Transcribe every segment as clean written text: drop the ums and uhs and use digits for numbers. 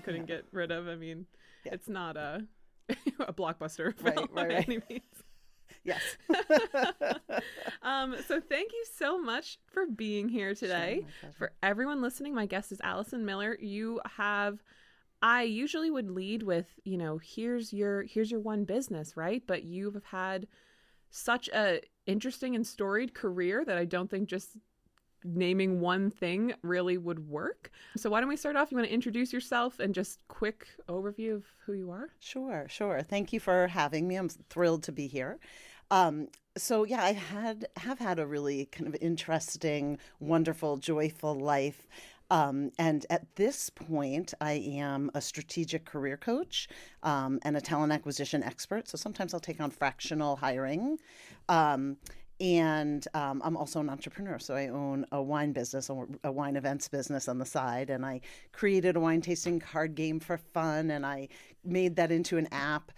I couldn't get rid of. I mean, Yeah. it's not a a blockbuster Right, film right, by right. any means. Yes. So thank you so much for being here Sure, today. my pleasure. For everyone listening, my guest is Alison Miller. I usually would lead with, here's your one business, right? But you've had such a interesting and storied career that I don't think just naming one thing really would work. So why don't we start off? You want to introduce yourself and just quick overview of who you are? Sure, sure. Thank you for having me. I'm thrilled to be here. So yeah, have had a really kind of interesting, wonderful, joyful life. And at this point, I am a strategic career coach and a talent acquisition expert. So sometimes I'll take on fractional hiring. And I'm also an entrepreneur. So I own a wine business, a wine events business on the side. And I created a wine tasting card game for fun. And I made that into an app,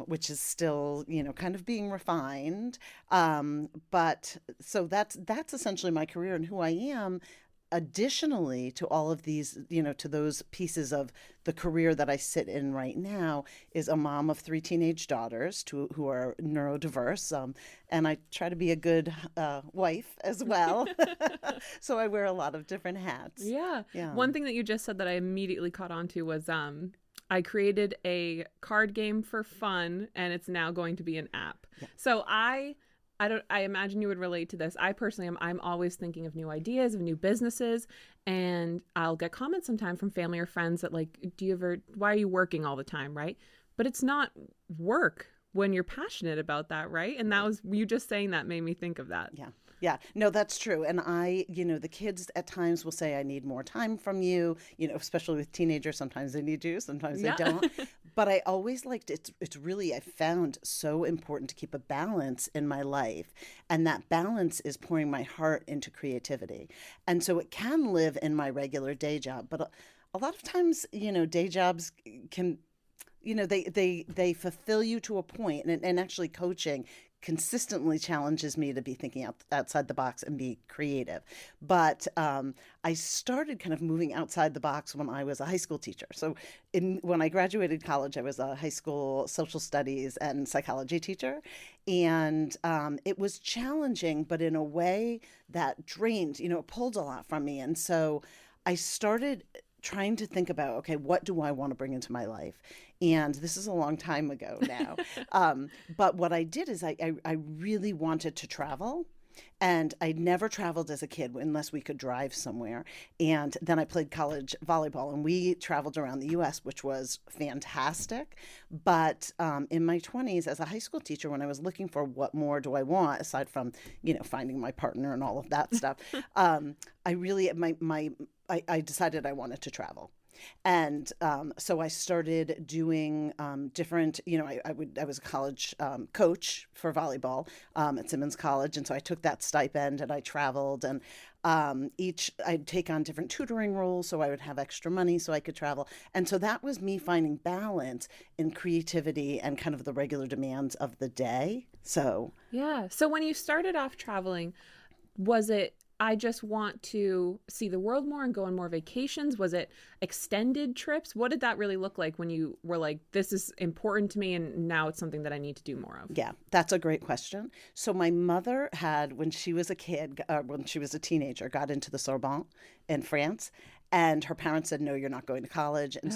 which is still, kind of being refined. But so that's essentially my career and who I am. Additionally to all of these, to those pieces of the career that I sit in right now, is a mom of 3 teenage daughters who are neurodiverse. And I try to be a good wife as well. So I wear a lot of different hats. Yeah. Yeah. One thing that you just said that I immediately caught on to was I created a card game for fun and it's now going to be an app. Yeah. So I imagine you would relate to this. I personally I'm always thinking of new ideas, of new businesses, and I'll get comments sometime from family or friends that like, why are you working all the time, right? But it's not work when you're passionate about that, right? And that was, you just saying that made me think of that. Yeah. Yeah, no, that's true. And the kids at times will say, I need more time from you, especially with teenagers. Sometimes they need you, sometimes they don't. But I always liked it's really, I found so important to keep a balance in my life. And that balance is pouring my heart into creativity. And so it can live in my regular day job. But a lot of times, day jobs can, they fulfill you to a point. And actually coaching consistently challenges me to be thinking outside the box and be creative. But I started kind of moving outside the box when I was a high school teacher. So when I graduated college, I was a high school social studies and psychology teacher. And it was challenging, but in a way that drained, it pulled a lot from me. And so I started trying to think about, okay, what do I want to bring into my life? And this is a long time ago now. But what I did is I really wanted to travel. And I never traveled as a kid unless we could drive somewhere. And then I played college volleyball and we traveled around the US, which was fantastic. But in my 20s as a high school teacher, when I was looking for what more do I want, aside from, finding my partner and all of that stuff, I really, I decided I wanted to travel. And so I started doing different, I was a college coach for volleyball at Simmons College. And so I took that stipend and I traveled and I'd take on different tutoring roles so I would have extra money so I could travel. And so that was me finding balance in creativity and kind of the regular demands of the day. So. Yeah. So when you started off traveling, was it, I just want to see the world more and go on more vacations? Was it extended trips? What did that really look like when you were like, this is important to me and now it's something that I need to do more of? Yeah, that's a great question. So my mother had, when she was a teenager, got into the Sorbonne in France. And her parents said, no, you're not going to college. And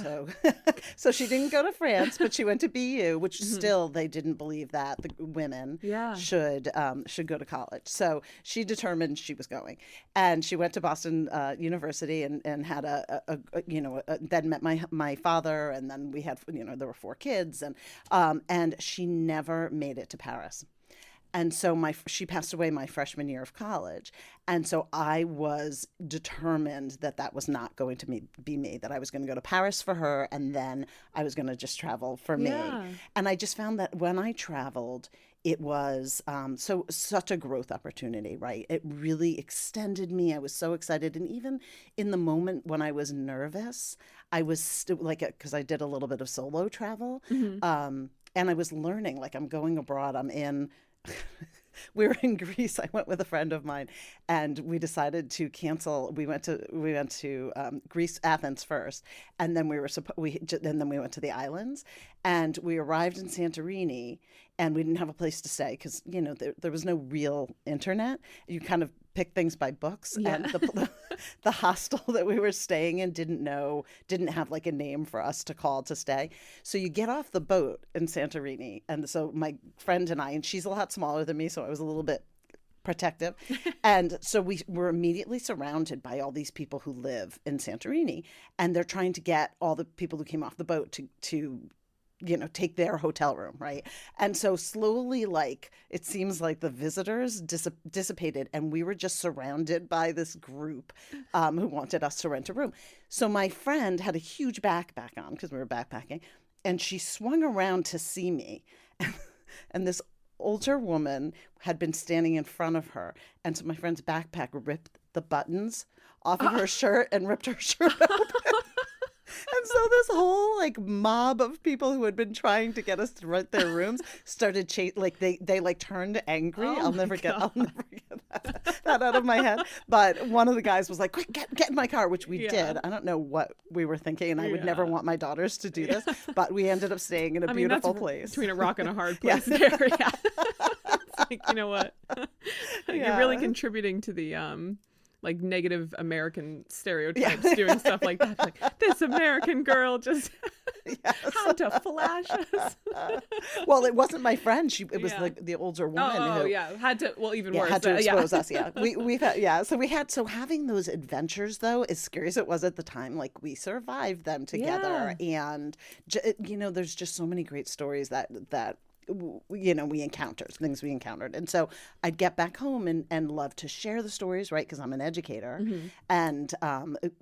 so she didn't go to France, but she went to BU, which still they didn't believe that the women should go to college. So she determined she was going. And she went to Boston University and had then met my father. And then we had, there were 4 kids. And she never made it to Paris. And so she passed away my freshman year of college. And so I was determined that was not going to be me, that I was going to go to Paris for her and then I was going to just travel for me. And I just found that when I traveled, it was such a growth opportunity, right? It really extended me. I was so excited. And even in the moment when I was nervous, I was still because I did a little bit of solo travel. And I was learning, like I'm going abroad, I'm in we were in Greece. I went with a friend of mine, and we decided to cancel. We went to Greece, Athens first, and then and then we went to the islands, and we arrived in Santorini, and we didn't have a place to stay because there was no real internet. You kind of pick things by books, and the hostel that we were staying in didn't have like a name for us to call to stay. So you get off the boat in Santorini, and so my friend and I, and she's a lot smaller than me, so I was a little bit protective. And so we were immediately surrounded by all these people who live in Santorini, and they're trying to get all the people who came off the boat to take their hotel room, right? And so slowly, like, it seems like the visitors dissipated, and we were just surrounded by this group who wanted us to rent a room. So my friend had a huge backpack on because we were backpacking, and she swung around to see me. And this older woman had been standing in front of her. And so my friend's backpack ripped the buttons off of her shirt and ripped her shirt open. And so this whole like mob of people who had been trying to get us to rent their rooms started they like turned angry. I'll never get that out of my head. But one of the guys was like, "Quick, get in my car," which we did. I don't know what we were thinking, and I would never want my daughters to do this. But we ended up staying in a beautiful place. Between a rock and a hard place there. Yeah. It's like, you know what? You're really contributing to the like negative American stereotypes, doing stuff like that. Like, this American girl just had to flash us. Well, it wasn't my friend. It was the older woman who had to. Well, even worse. Had to expose us. Yeah, we've had So having those adventures, though, as scary as it was at the time, like we survived them together, and there's just so many great stories that we encountered, things we encountered. And so I'd get back home and love to share the stories, right? Because I'm an educator. Mm-hmm. And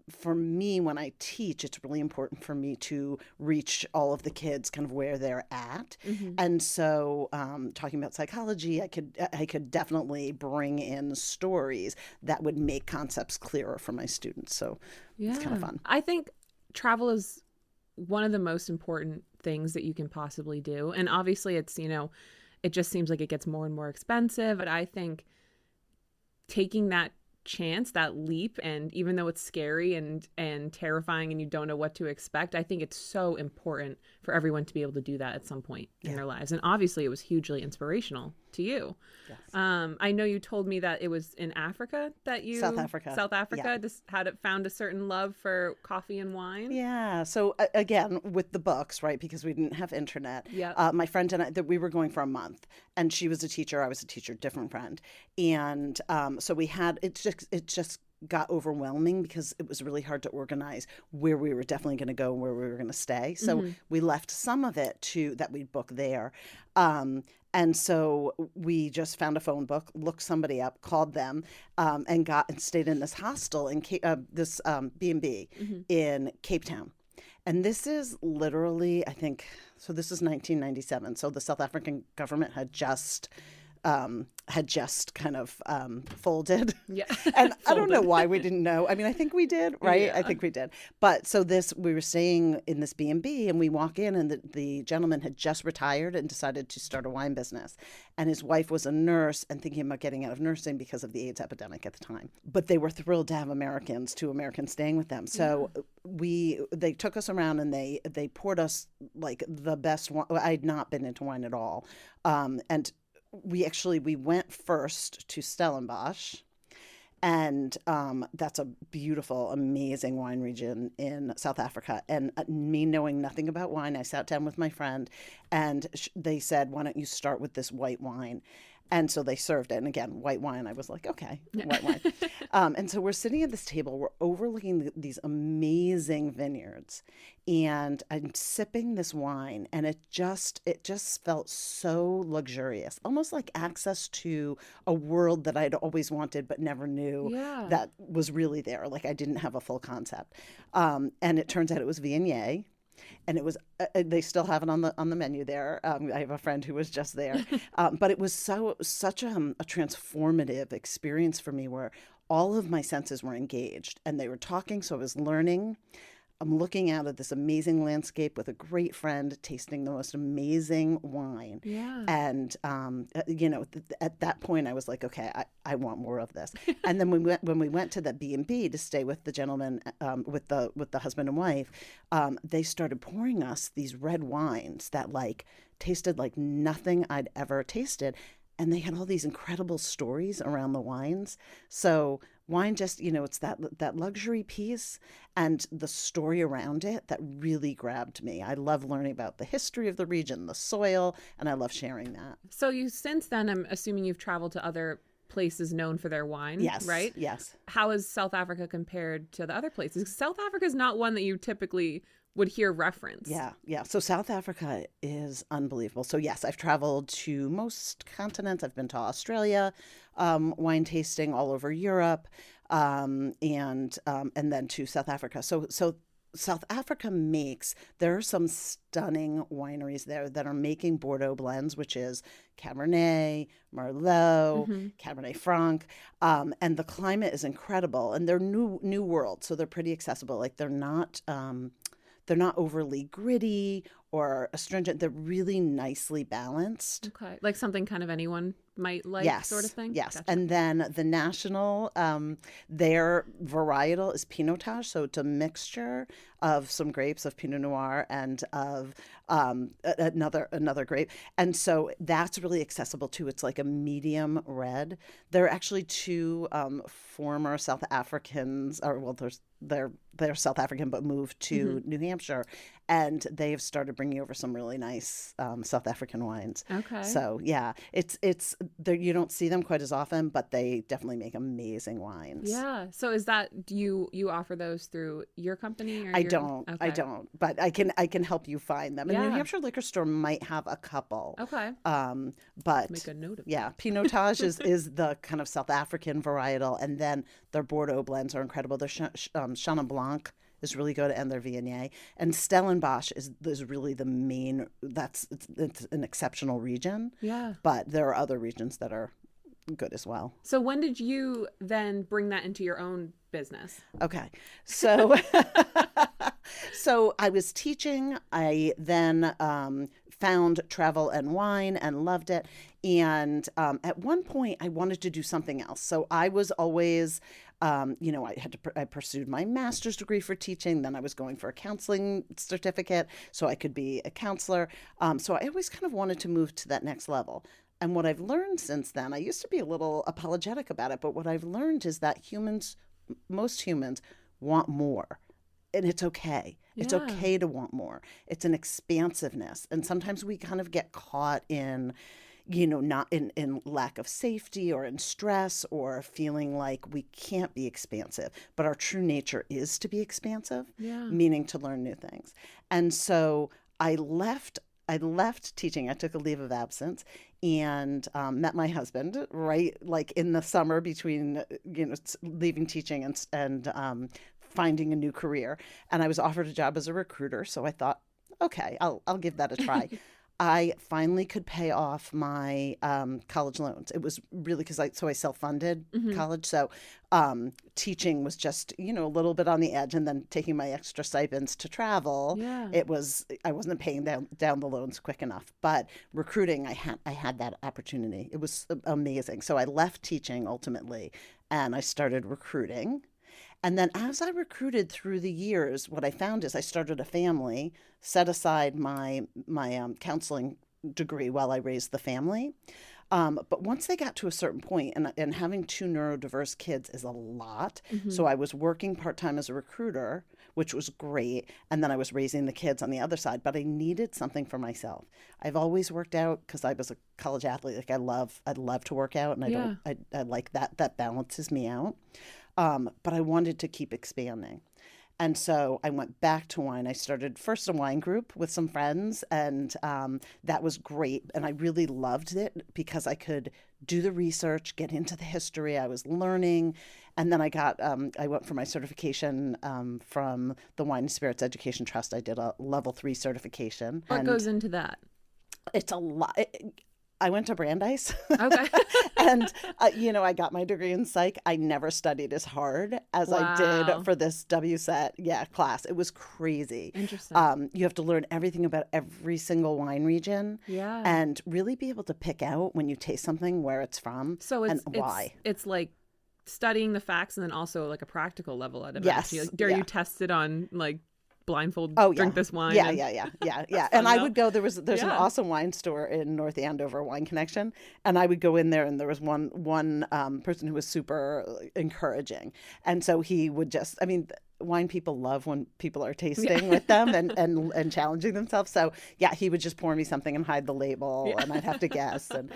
for me, when I teach, it's really important for me to reach all of the kids kind of where they're at. Mm-hmm. And so talking about psychology, I could definitely bring in stories that would make concepts clearer for my students. So it's kind of fun. I think travel is one of the most important things that you can possibly do. And obviously it's, it just seems like it gets more and more expensive. But I think taking that chance, that leap, and even though it's scary and terrifying and you don't know what to expect, I think it's so important for everyone to be able to do that at some point in their lives. And obviously it was hugely inspirational to you. Yes. I know you told me that it was in Africa that you South Africa just found a certain love for coffee and wine. Yeah. So again, with the books, right? Because we didn't have internet. Yeah. My friend and I, that we were going for a month, and she was a teacher, I was a teacher, different friend, and so we had it just got overwhelming because it was really hard to organize where we were definitely going to go and where we were going to stay. So we left some of it that we'd book there. And so we just found a phone book, looked somebody up, called them, and stayed in this hostel in this B&B in Cape Town. And this is literally, I think, so this is 1997. So the South African government had just kind of folded. Yeah. And I don't know why we didn't know. I mean, I think we did, right? Yeah. I think we did. But so we were staying in this B&B, and we walk in, and the gentleman had just retired and decided to start a wine business. And his wife was a nurse and thinking about getting out of nursing because of the AIDS epidemic at the time. But they were thrilled to have two Americans staying with them. So they took us around, and they poured us like the best wine. I'd not been into wine at all. And we went first to Stellenbosch, and that's a beautiful, amazing wine region in South Africa. And me knowing nothing about wine, I sat down with my friend, and they said, "Why don't you start with this white wine?" And so they served it. And again, white wine. I was like, okay, white wine. And so we're sitting at this table. We're overlooking these amazing vineyards. And I'm sipping this wine. And it just felt so luxurious, almost like access to a world that I'd always wanted but never knew that was really there. Like I didn't have a full concept. And it turns out it was Viognier. And it was they still have it on the menu there. I have a friend who was just there, but it was such a transformative experience for me, where all of my senses were engaged and they were talking. So I was learning. I'm looking out at this amazing landscape with a great friend, tasting the most amazing wine. Yeah. And, at that point, I was like, okay, I want more of this. And then when we went to the B&B to stay with the gentleman, with the husband and wife, they started pouring us these red wines that like tasted like nothing I'd ever tasted. And they had all these incredible stories around the wines. So wine just, it's that luxury piece and the story around it that really grabbed me. I love learning about the history of the region, the soil, and I love sharing that. So since then, I'm assuming you've traveled to other places known for their wine, Yes, right? yes. How is South Africa compared to the other places? South Africa is not one that you typically would hear reference. Yeah, yeah. So South Africa is unbelievable. So yes, I've traveled to most continents. I've been to Australia, wine tasting all over Europe, and then to South Africa. So South Africa there are some stunning wineries there that are making Bordeaux blends, which is Cabernet, Merlot, Cabernet Franc, and the climate is incredible. And they're new world, so they're pretty accessible. Like they're not overly gritty or astringent. They're really nicely balanced. Okay. Like something kind of anyone might like, Yes, sort of thing? yes. Gotcha. And then the national, their varietal is Pinotage. So it's a mixture of some grapes of Pinot Noir and of another grape. And so that's really accessible too. It's like a medium red. There are actually two former South Africans, or well, they're South African but moved to New Hampshire, and they've started bringing over some really nice South African wines. Okay. So yeah, it's you don't see them quite as often, but they definitely make amazing wines. Yeah. So is that, do you offer those through your company? Or I don't, but I can help you find them. And New Yeah. Hampshire liquor store might have a couple. Okay. But Make a note of yeah, Pinotage is the kind of South African varietal, and then their Bordeaux blends are incredible. Their Chenin Blanc is really good, and their Viognier. And Stellenbosch is really the main. It's an exceptional region. Yeah. But there are other regions that are good as well. So when did you then bring that into your own business? Okay. So so I was teaching. I then found travel and wine and loved it. And at one point, I wanted to do something else. So I was always, I pursued my master's degree for teaching. Then I was going for a counseling certificate so I could be a counselor. So I always kind of wanted to move to that next level. And what I've learned since then, I used to be a little apologetic about it, but what I've learned is that most humans want more. And it's okay. It's Yeah. okay to want more. It's an expansiveness. And sometimes we kind of get caught in, not in lack of safety or in stress or feeling like we can't be expansive. But our true nature is to be expansive, Yeah. meaning to learn new things. And so I left teaching. I took a leave of absence and met my husband right like in the summer between leaving teaching and finding a new career. And I was offered a job as a recruiter, so I thought, okay, I'll give that a try. I finally could pay off my college loans. It was really because I self-funded college. So teaching was just, a little bit on the edge, and then taking my extra stipends to travel. Yeah. I wasn't paying down the loans quick enough. But recruiting, I had that opportunity. It was amazing. So I left teaching ultimately, and I started recruiting. And then as I recruited through the years, what I found is I started a family, set aside my counseling degree while I raised the family. But once they got to a certain point, and having two neurodiverse kids is a lot. So I was working part-time as a recruiter, which was great. And then I was raising the kids on the other side. But I needed something for myself. I've always worked out because I was a college athlete. Like I love to work out, and I like that. That balances me out. But I wanted to keep expanding. And so I went back to wine. I started first a wine group with some friends, and that was great. And I really loved it because I could do the research, get into the history. I was learning. And then I went for my certification from the Wine and Spirits Education Trust. I did a level 3 certification. What goes into that? It's a lot. I went to Brandeis. Okay. And, I got my degree in psych. I never studied as hard as I did for this WSET class. It was crazy. Interesting. You have to learn everything about every single wine region. Yeah. And really be able to pick out when you taste something where it's from and why. It's like studying the facts and then also like a practical level at it. Yes. Like, dare you test it on like blindfold, drink this wine? Yeah. And I would go, there's an awesome wine store in North Andover, Wine Connection, and I would go in there, and there was one person who was super encouraging, and so he would just, wine people love when people are tasting with them and challenging themselves. So he would just pour me something and hide the label, and I'd have to guess, and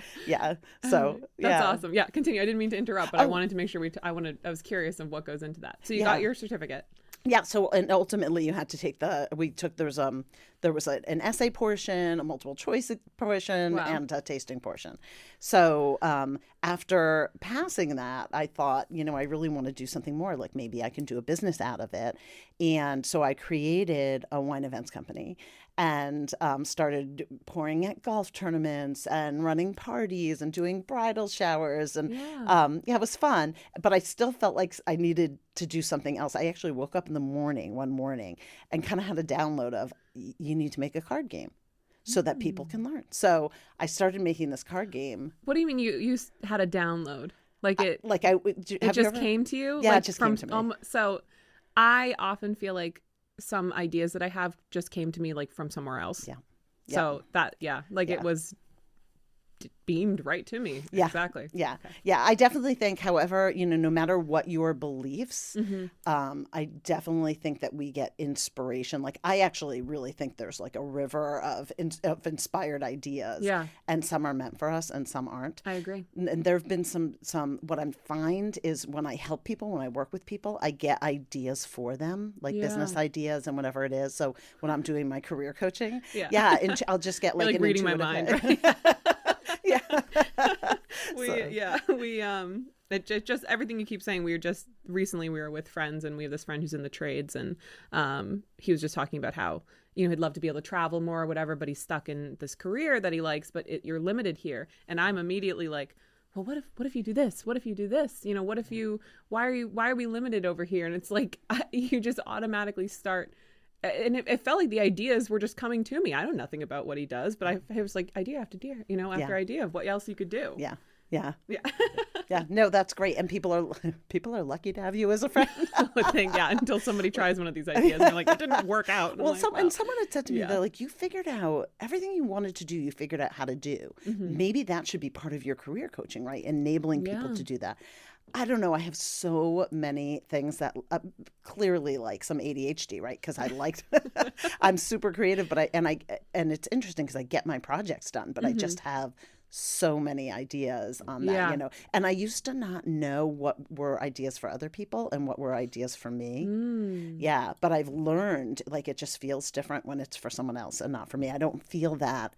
so that's awesome. Yeah, continue. I didn't mean to interrupt, but I wanted to make sure I was curious of what goes into that. So you got your certificate. Yeah. So, and ultimately you had to take there was an essay portion, a multiple choice portion, and a tasting portion. So, after passing that, I thought, I really want to do something more, like maybe I can do a business out of it. And so I created a wine events company and started pouring at golf tournaments and running parties and doing bridal showers. And it was fun, but I still felt like I needed to do something else. I actually woke up in the morning one morning and kind of had a download of, you need to make a card game so that people can learn. So I started making this card game. What do you mean you had a download? Like it came to you? Yeah, it just came to me. So I often feel like some ideas that I have just came to me like from somewhere else. Yeah. So it was beamed right to me. Yeah. Exactly. Yeah. Okay. Yeah. I definitely think, however, no matter what your beliefs, I definitely think that we get inspiration. Like, I actually really think there's like a river of inspired ideas. Yeah. And some are meant for us and some aren't. I agree. And there have been some, what I find is when I help people, when I work with people, I get ideas for them, like business ideas and whatever it is. So when I'm doing my career coaching, and I'll just get like an reading my mind. Right? It just everything you keep saying. We were with friends, and we have this friend who's in the trades, and he was just talking about how he'd love to be able to travel more or whatever, but he's stuck in this career that he likes, but you're limited here. And I'm immediately like, well, what if you do this? What if you do this? What if you? Why are we limited over here? And it's like you just automatically start. And it felt like the ideas were just coming to me. I know nothing about what he does, but I was like idea after idea of what else you could do. Yeah. No, that's great. And people are lucky to have you as a friend. Until somebody tries one of these ideas and you're like, it didn't work out. And and someone had said to me, they're like, you figured out everything you wanted to do. You figured out how to do. Mm-hmm. Maybe that should be part of your career coaching, right? Enabling people to do that. I don't know. I have so many things that clearly like some ADHD, right? Because I'm super creative, but and it's interesting because I get my projects done, but I just have so many ideas on that, and I used to not know what were ideas for other people and what were ideas for me. But I've learned, like, it just feels different when it's for someone else and not for me. I don't feel that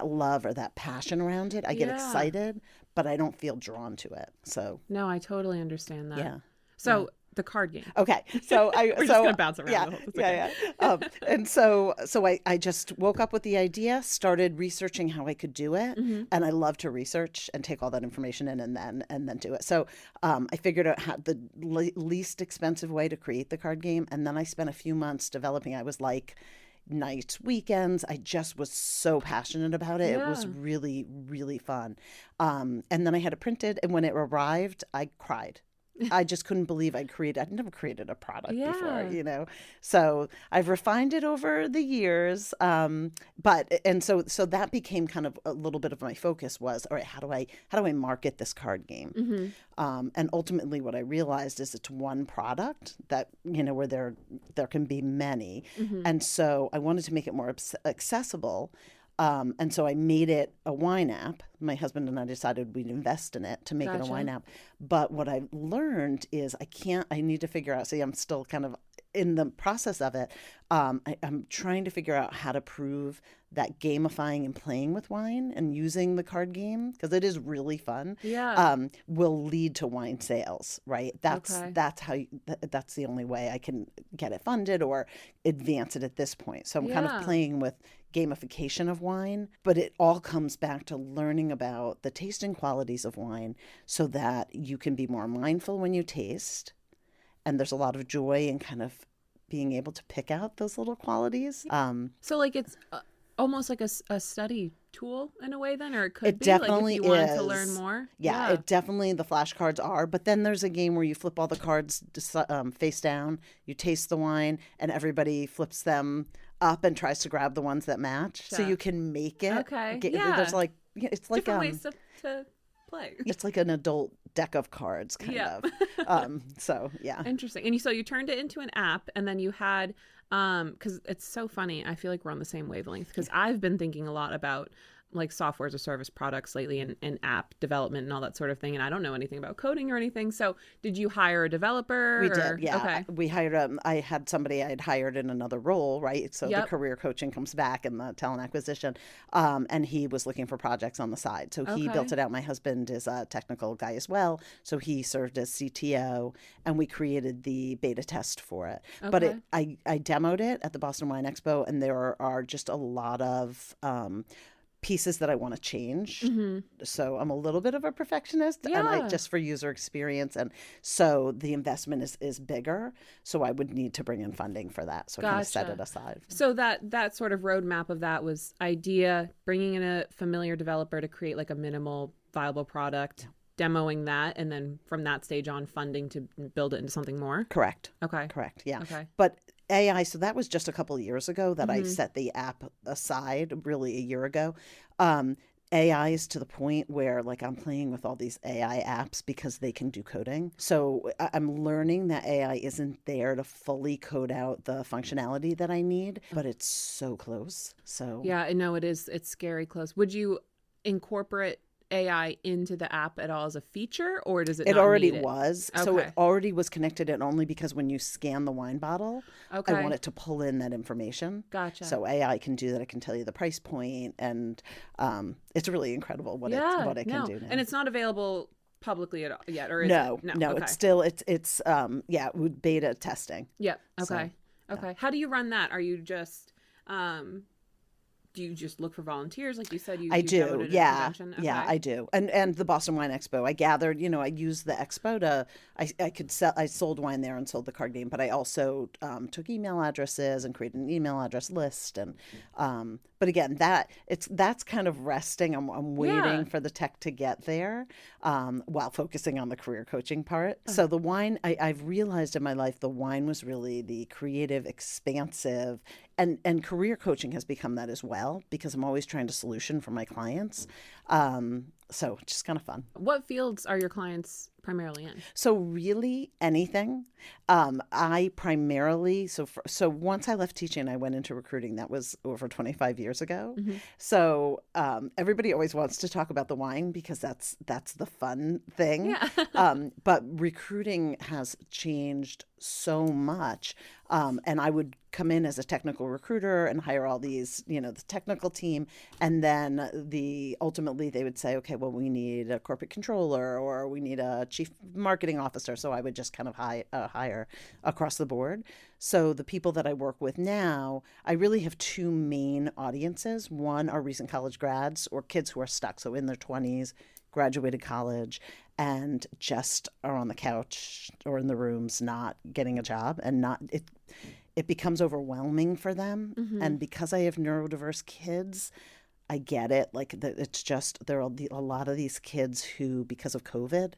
love or that passion around it. I get excited, but I don't feel drawn to it. So no, I totally understand that. So the card game. Okay. So we're just gonna bounce around. And so I just woke up with the idea, started researching how I could do it, and I love to research and take all that information in and then do it. So I figured out how the least expensive way to create the card game, and then I spent a few months developing. I was like, nights, weekends. I just was so passionate about it. It was really, really fun. And then I had it printed, and when it arrived, I cried. I just couldn't believe I'd never created a product before, So I've refined it over the years. So that became kind of a little bit of my focus was, all right, how do I market this card game? And ultimately what I realized is it's one product that, where there can be many. And so I wanted to make it more accessible. And so I made it a wine app. My husband and I decided we'd invest in it to make it a wine app. But what I learned is I need to figure out, see, I'm still kind of in the process of it, I'm trying to figure out how to prove that gamifying and playing with wine and using the card game, because it is really fun, will lead to wine sales, right? That's how that's the only way I can get it funded or advance it at this point. So I'm kind of playing with gamification of wine, but it all comes back to learning about the tasting qualities of wine so that you can be more mindful when you taste. And there's a lot of joy in kind of being able to pick out those little qualities. So like it's almost like a study tool in a way then, or it could It be definitely like if you wanted is. to learn more. Yeah, it definitely, the flashcards are. But then there's a game where you flip all the cards face down, you taste the wine, and everybody flips them up and tries to grab the ones that match. So you can make it. Okay. There's like, it's like different ways to play. It's like an adult deck of cards, kind of. So yeah. Interesting. And so you turned it into an app, and then you had because it's so funny. I feel like we're on the same wavelength, because I've been thinking a lot about like software as a service products lately, and app development and all that sort of thing. And I don't know anything about coding or anything. So did you hire a developer? We did, yeah. Okay. We hired I had somebody I had hired in another role, right? So the career coaching comes back and the talent acquisition. And he was looking for projects on the side. So he built it out. My husband is a technical guy as well. So he served as CTO, and we created the beta test for it. But I demoed it at the Boston Wine Expo, and there are just a lot of pieces that I want to change. So I'm a little bit of a perfectionist, and just for user experience, and so the investment is bigger, so I would need to bring in funding for that, so I kind of set it aside. So that sort of roadmap of that was idea, bringing in a familiar developer to create like a minimal viable product, demoing that, and then from that stage on funding to build it into something more. Correct. Yeah. But AI, so that was just a couple of years ago that I set the app aside, really a year ago. AI is to the point where like I'm playing with all these AI apps because they can do coding. So I'm learning that AI isn't there to fully code out the functionality that I need, but it's so close. So yeah, I know it is. It's scary close. Would you incorporate AI into the app at all as a feature, or does it? It not already need it? was. Okay. So it already was connected, and only because when you scan the wine bottle, Okay. I want it to pull in that information. Gotcha. So AI can do that. It can tell you the price point, and it's really incredible what it can do now. And it's not available publicly at all yet, or is no, it? No, Okay. it's still with beta testing. Yep. Okay. So, okay. How do you run that? Are you just do you just look for volunteers, like you said? I do, demoed it at a yeah, convention? yeah, Okay. I do. And the Boston Wine Expo, I gathered, I used the expo to, I could sell, I sold wine there and sold the card game, but I also took email addresses and created an email address list, and but again, that's kind of resting. I'm waiting for the tech to get there, while focusing on the career coaching part. So the wine, I've realized in my life, the wine was really the creative, expansive, and career coaching has become that as well, because I'm always trying to solution for my clients. So just kind of fun. What fields are your clients primarily in? So really anything. I primarily, so once I left teaching, I went into recruiting. That was over 25 years ago. So everybody always wants to talk about the wine because that's the fun thing. Yeah. But recruiting has changed so much. And I would come in as a technical recruiter and hire all these, the technical team. And then ultimately they would say, okay, well, we need a corporate controller or we need a chief marketing officer. So I would just kind of hire across the board. So the people that I work with now, I really have two main audiences. One are recent college grads or kids who are stuck. So in their 20s, graduated college, and just are on the couch or in the rooms not getting a job, and it becomes overwhelming for them. And because I have neurodiverse kids, I get it. Like it's just there are a lot of these kids who, because of COVID,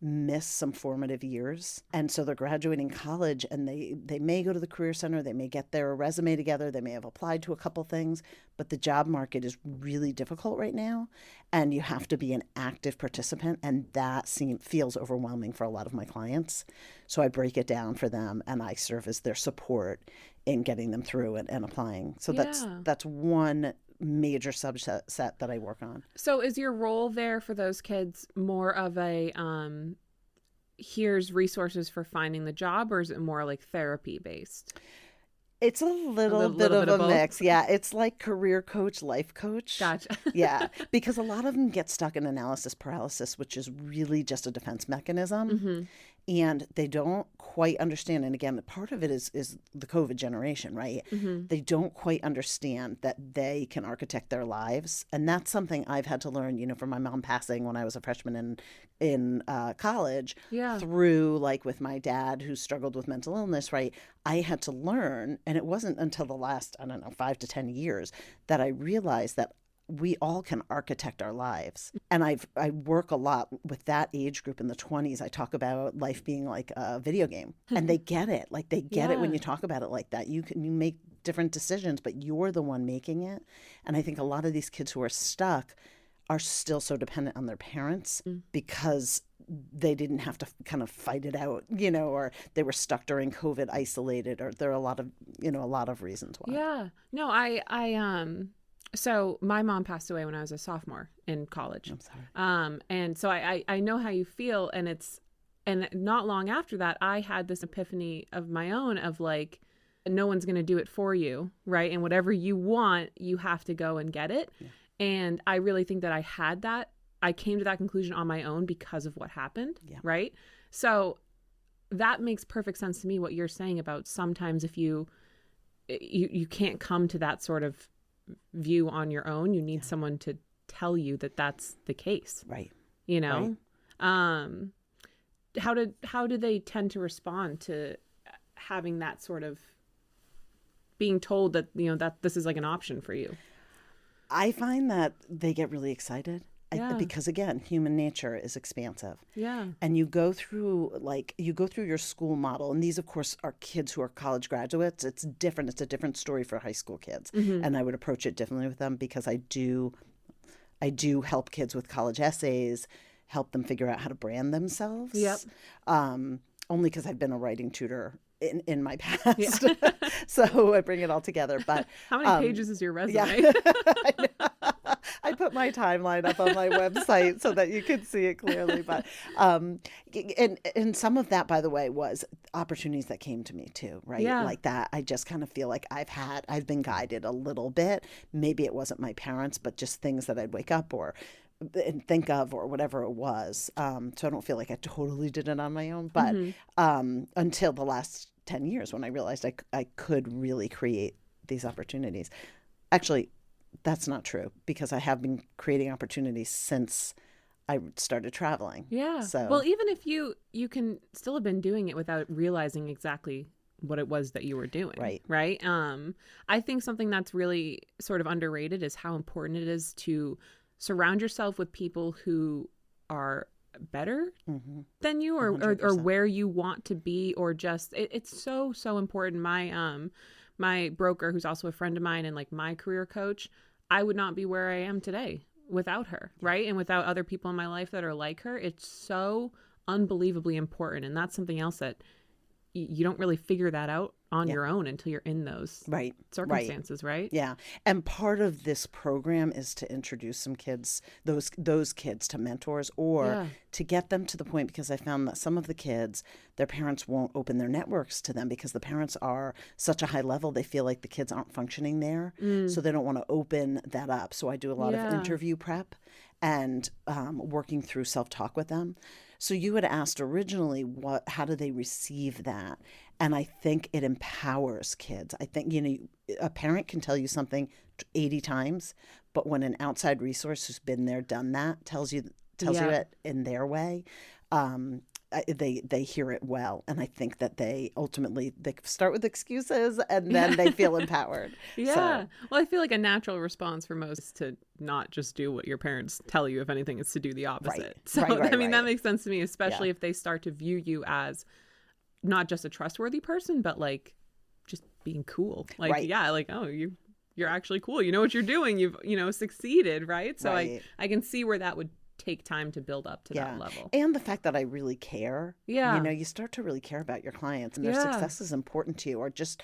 miss some formative years, and so they're graduating college, and they may go to the career center, they may get their resume together, they may have applied to a couple things, but the job market is really difficult right now, and you have to be an active participant, and that feels overwhelming for a lot of my clients. So I break it down for them, and I serve as their support in getting them through and applying. So that's one major subset that I work on. So is your role there for those kids more of a here's resources for finding the job, or is it more like therapy based? It's a little bit little of bit of a both. mix. Yeah, it's like career coach, life coach. Gotcha. Yeah, because a lot of them get stuck in analysis paralysis, which is really just a defense mechanism. Mm-hmm. And they don't quite understand. And again, part of it is the COVID generation, right? Mm-hmm. They don't quite understand that they can architect their lives. And that's something I've had to learn, from my mom passing when I was a freshman in college, Yeah. through like with my dad who struggled with mental illness, right? I had to learn, and it wasn't until the last, I don't know, 5 to 10 years that I realized that we all can architect our lives. And I work a lot with that age group in the 20s. I talk about life being like a video game, and they get it. Like they get it when you talk about it like that. You make different decisions, but you're the one making it. And I think a lot of these kids who are stuck are still so dependent on their parents because they didn't have to kind of fight it out, or they were stuck during COVID, isolated, or there are a lot of reasons why. Yeah. No, so my mom passed away when I was a sophomore in college. I'm sorry. And so I know how you feel, and not long after that, I had this epiphany of my own of like, no one's going to do it for you, right? And whatever you want, you have to go and get it. Yeah. And I really think that I came to that conclusion on my own because of what happened, right? So that makes perfect sense to me, what you're saying about sometimes if you can't come to that sort of view on your own, you need someone to tell you that that's the case, right? Right. How do they tend to respond to having that sort of being told that that this is like an option for you? I find that they get really excited because again, human nature is expansive. Yeah. And you go through your school model, and these of course are kids who are college graduates. It's different. It's a different story for high school kids. Mm-hmm. And I would approach it differently with them because I do help kids with college essays, help them figure out how to brand themselves. Yep. Only because I've been a writing tutor in my past. Yeah. So I bring it all together. But how many pages is your resume? Yeah. I put my timeline up on my website so that you can see it clearly. But and some of that, by the way, was opportunities that came to me too, right? Yeah. Like that. I just kind of feel like I've been guided a little bit. Maybe it wasn't my parents, but just things that I'd wake up and think of or whatever it was. So I don't feel like I totally did it on my own. But until the last 10 years when I realized I could really create these opportunities. Actually, that's not true because I have been creating opportunities since I started traveling. Yeah. So, well, even if you can still have been doing it without realizing exactly what it was that you were doing. Right. Right. I think something that's really sort of underrated is how important it is to surround yourself with people who are better than you or where you want to be, or just it's so important. My broker, who's also a friend of mine and like my career coach, I would not be where I am today without her, right? And without other people in my life that are like her. It's so unbelievably important, and that's something else that you don't really figure that out on your own until you're in those circumstances, right? Yeah. And part of this program is to introduce some kids, those kids to mentors, or to get them to the point, because I found that some of the kids, their parents won't open their networks to them because the parents are such a high level, they feel like the kids aren't functioning there. So they don't want to open that up. So I do a lot of interview prep and working through self-talk with them. So you had asked originally, how do they receive that? And I think it empowers kids. I think, a parent can tell you something 80 times, but when an outside resource who's been there, done that, tells you it in their way, they hear it well. And I think that they start with excuses and then they feel empowered. Yeah. So. Well, I feel like a natural response for most is to not just do what your parents tell you. If anything, it's to do the opposite. Right. So, I mean, that makes sense to me, especially if they start to view you as not just a trustworthy person, but like just being cool. Like, oh, you're actually cool. You know what you're doing. You've, succeeded. Right. So I can see where that would take time to build up to that level. And the fact that I really care. Yeah. You know, you start to really care about your clients and their success is important to you, or just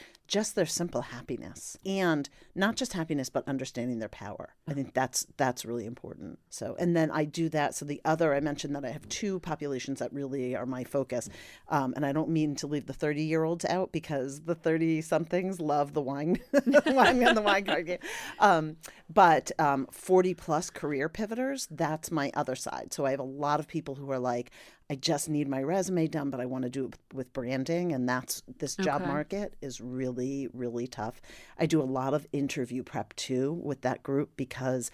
their simple happiness. And not just happiness, but understanding their power. I think that's really important. So, and then I do that. So I mentioned that I have two populations that really are my focus. And I don't mean to leave the 30-year-olds out, because the 30-somethings love the wine, wine and the wine card game. But 40 plus career pivoters, that's my other side. So I have a lot of people who are like, I just need my resume done, but I want to do it with branding. And this job market is really, really tough. I do a lot of interview prep too with that group, because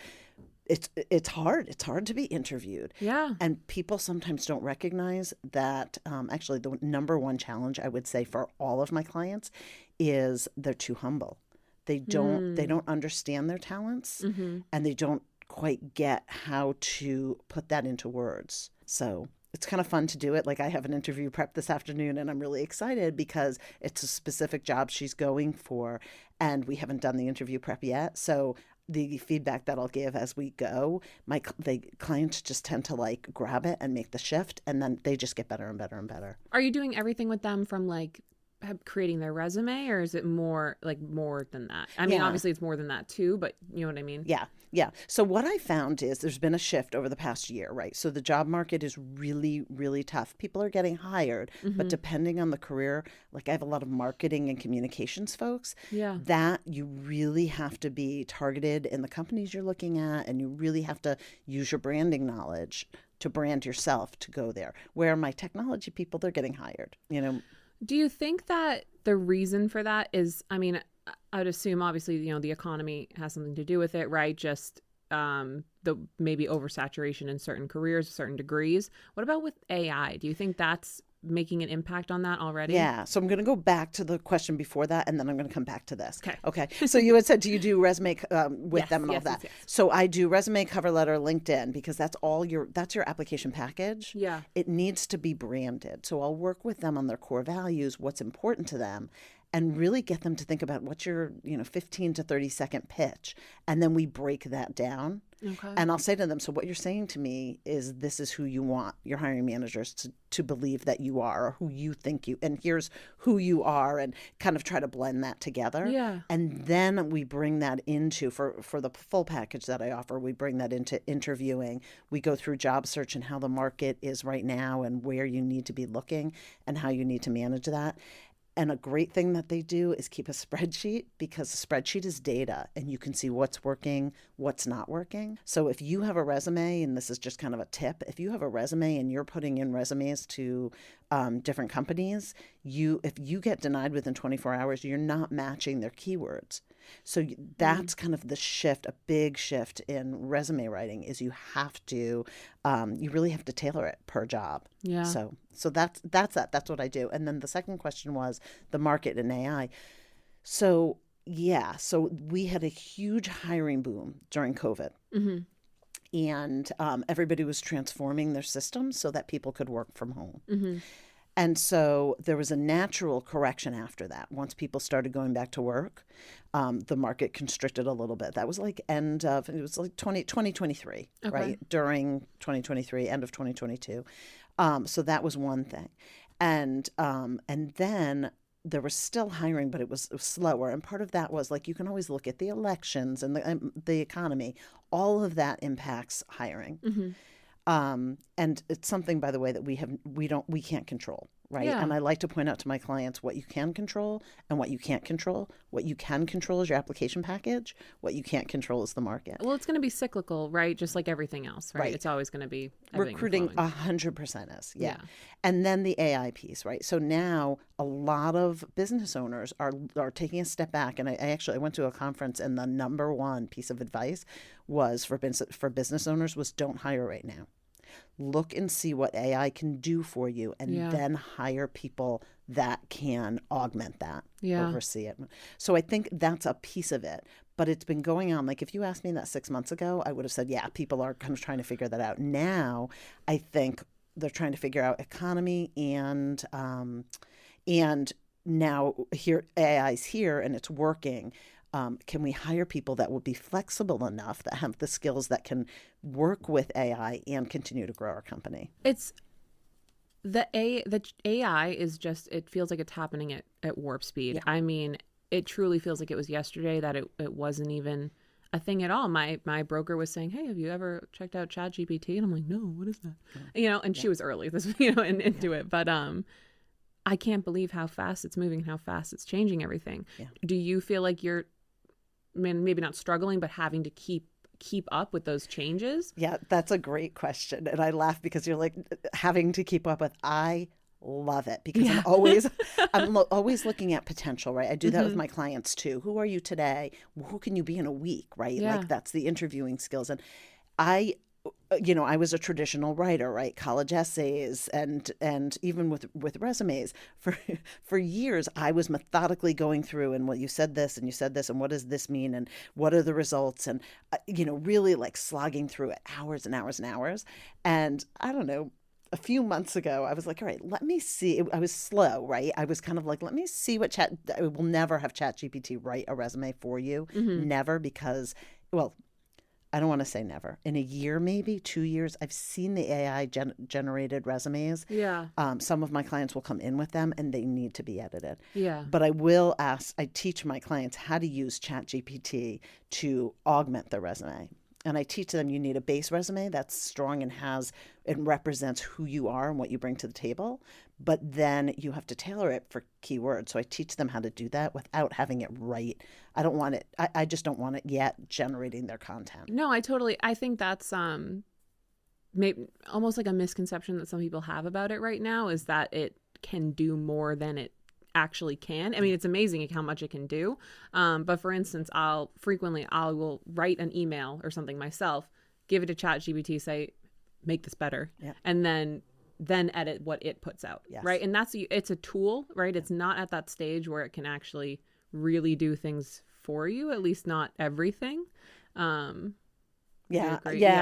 it's hard. It's hard to be interviewed. Yeah. And people sometimes don't recognize that actually the number one challenge I would say for all of my clients is they're too humble. They don't understand their talents, and they don't quite get how to put that into words. So it's kind of fun to do it. Like, I have an interview prep this afternoon, and I'm really excited because it's a specific job she's going for, and we haven't done the interview prep yet. So the feedback that I'll give as we go, the clients just tend to like grab it and make the shift, and then they just get better and better and better. Are you doing everything with them from like creating their resume, or is it more than that? I mean, obviously it's more than that too, but you know what I mean? Yeah. So what I found is there's been a shift over the past year, right? So the job market is really, really tough. People are getting hired, but depending on the career, like I have a lot of marketing and communications folks, that you really have to be targeted in the companies you're looking at, and you really have to use your branding knowledge to brand yourself to go there. Where my technology people, they're getting hired, you know. Do you think that the reason for that is, I mean, I would assume obviously, you know, the economy has something to do with it, right? Just the maybe oversaturation in certain careers, certain degrees. What about with AI? Do you think that's making an impact on that already? Yeah. So I'm going to go back to the question before that, and then I'm going to come back to this. Okay. So you had said, do you do resume with them and all that? Yes. So I do resume, cover letter, LinkedIn, because that's your application package. Yeah. It needs to be branded. So I'll work with them on their core values, what's important to them, and really get them to think about what's your 15 to 30 second pitch. And then we break that down. Okay. And I'll say to them, so what you're saying to me is this is who you want your hiring managers to believe that you are, or who you think you, and here's who you are, and kind of try to blend that together. Yeah. And then we bring that into, for the full package that I offer, we bring that into interviewing. We go through job search and how the market is right now and where you need to be looking and how you need to manage that. And a great thing that they do is keep a spreadsheet, because a spreadsheet is data and you can see what's working, what's not working. So if you have a resume, and this is just kind of a tip, if you have a resume and you're putting in resumes to different companies, if you get denied within 24 hours, you're not matching their keywords. So that's kind of the shift, a big shift in resume writing, is you have to, you really have to tailor it per job. Yeah. So that's that. That's what I do. And then the second question was the market and AI. So we had a huge hiring boom during COVID. Mm-hmm. And everybody was transforming their systems so that people could work from home. Mm-hmm. And so there was a natural correction after that. Once people started going back to work, the market constricted a little bit. That was like it was like 2023, okay, right? During 2023, end of 2022. So that was one thing. And then there was still hiring, but it was slower. And part of that was, like, you can always look at the elections and the economy. All of that impacts hiring. Mm-hmm. And it's something, by the way, that we can't control, right? Yeah. And I like to point out to my clients what you can control and what you can't control. What you can control is your application package. What you can't control is the market. Well, it's going to be cyclical, right? Just like everything else, right? It's always going to be recruiting. 100% is, yeah. And then the AI piece, right? So now a lot of business owners are taking a step back. And I went to a conference, and the number one piece of advice was for business owners was, don't hire right now. Look and see what AI can do for you, and then hire people that can augment that, oversee it. So I think that's a piece of it. But it's been going on. Like, if you asked me that 6 months ago, I would have said, yeah, people are kind of trying to figure that out. Now, I think they're trying to figure out economy and now here AI's here and it's working. Can we hire people that will be flexible enough, that have the skills that can work with AI and continue to grow our company? It's the AI is just, it feels like it's happening at warp speed. Yeah. I mean, it truly feels like it was yesterday that it wasn't even a thing at all. My broker was saying, "Hey, have you ever checked out ChatGPT?" And I'm like, "No, what is that?" And she was early this, into it, but I can't believe how fast it's moving, how fast it's changing everything. Yeah. Do you feel like you're, maybe not struggling, but having to keep up with those changes? Yeah, that's a great question. And I laugh because you're like, having to keep up with, I love it because I'm always looking at potential, right? I do that with my clients too. Who are you today? Who can you be in a week, right? Yeah. Like that's the interviewing skills. And I was a traditional writer, right? College essays and even with resumes for years, I was methodically going through and, well, you said this and you said this and what does this mean and what are the results, and really like slogging through it hours and hours and hours. And I don't know, a few months ago, I was like, all right, let me see. I was slow, right? I was kind of like, let me see what I will never have ChatGPT write a resume for you. Never, because, well, I don't want to say never. In a year, maybe 2 years, I've seen the AI generated resumes. Yeah. Some of my clients will come in with them and they need to be edited. Yeah. But I teach my clients how to use ChatGPT to augment their resume. And I teach them you need a base resume that's strong and represents who you are and what you bring to the table. But then you have to tailor it for keywords. So I teach them how to do that without having it right. I don't want it. I just don't want it yet generating their content. No, I think that's maybe almost like a misconception that some people have about it right now, is that it can do more than it actually can. I mean, it's amazing how much it can do. But for instance, I will write an email or something myself, give it to ChatGPT, say, make this better, and then edit what it puts out. Yes. Right. And it's a tool, right? It's not at that stage where it can actually really do things for you, at least not everything. Yeah.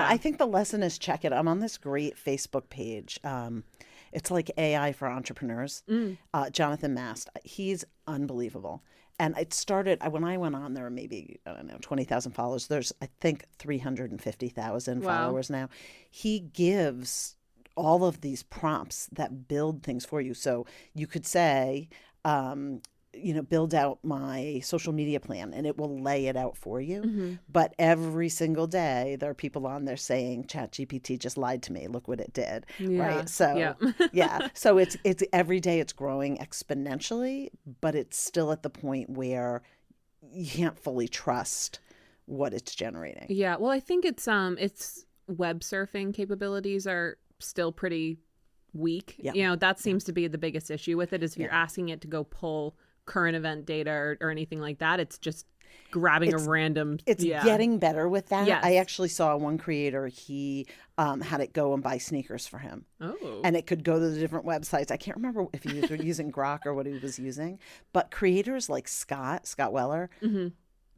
I think the lesson is check it. I'm on this great Facebook page. It's like AI for entrepreneurs. Jonathan Mast, he's unbelievable. And it started, when I went on, there were maybe, 20,000 followers. There's, I think, 350,000 followers now. He gives all of these prompts that build things for you. So you could say, build out my social media plan, and it will lay it out for you. But every single day there are people on there saying, ChatGPT just lied to me. Look what it did. Right. So so it's every day it's growing exponentially, but it's still at the point where you can't fully trust what it's generating. Yeah. Well, I think it's web surfing capabilities are still pretty weak. That seems to be the biggest issue with it, is if you're asking it to go pull current event data or anything like that, it's just grabbing a random. It's getting better with that. Yes. I actually saw one creator, he had it go and buy sneakers for him. And it could go to the different websites. I can't remember if he was using Grok or what he was using, but creators like Scott Weller,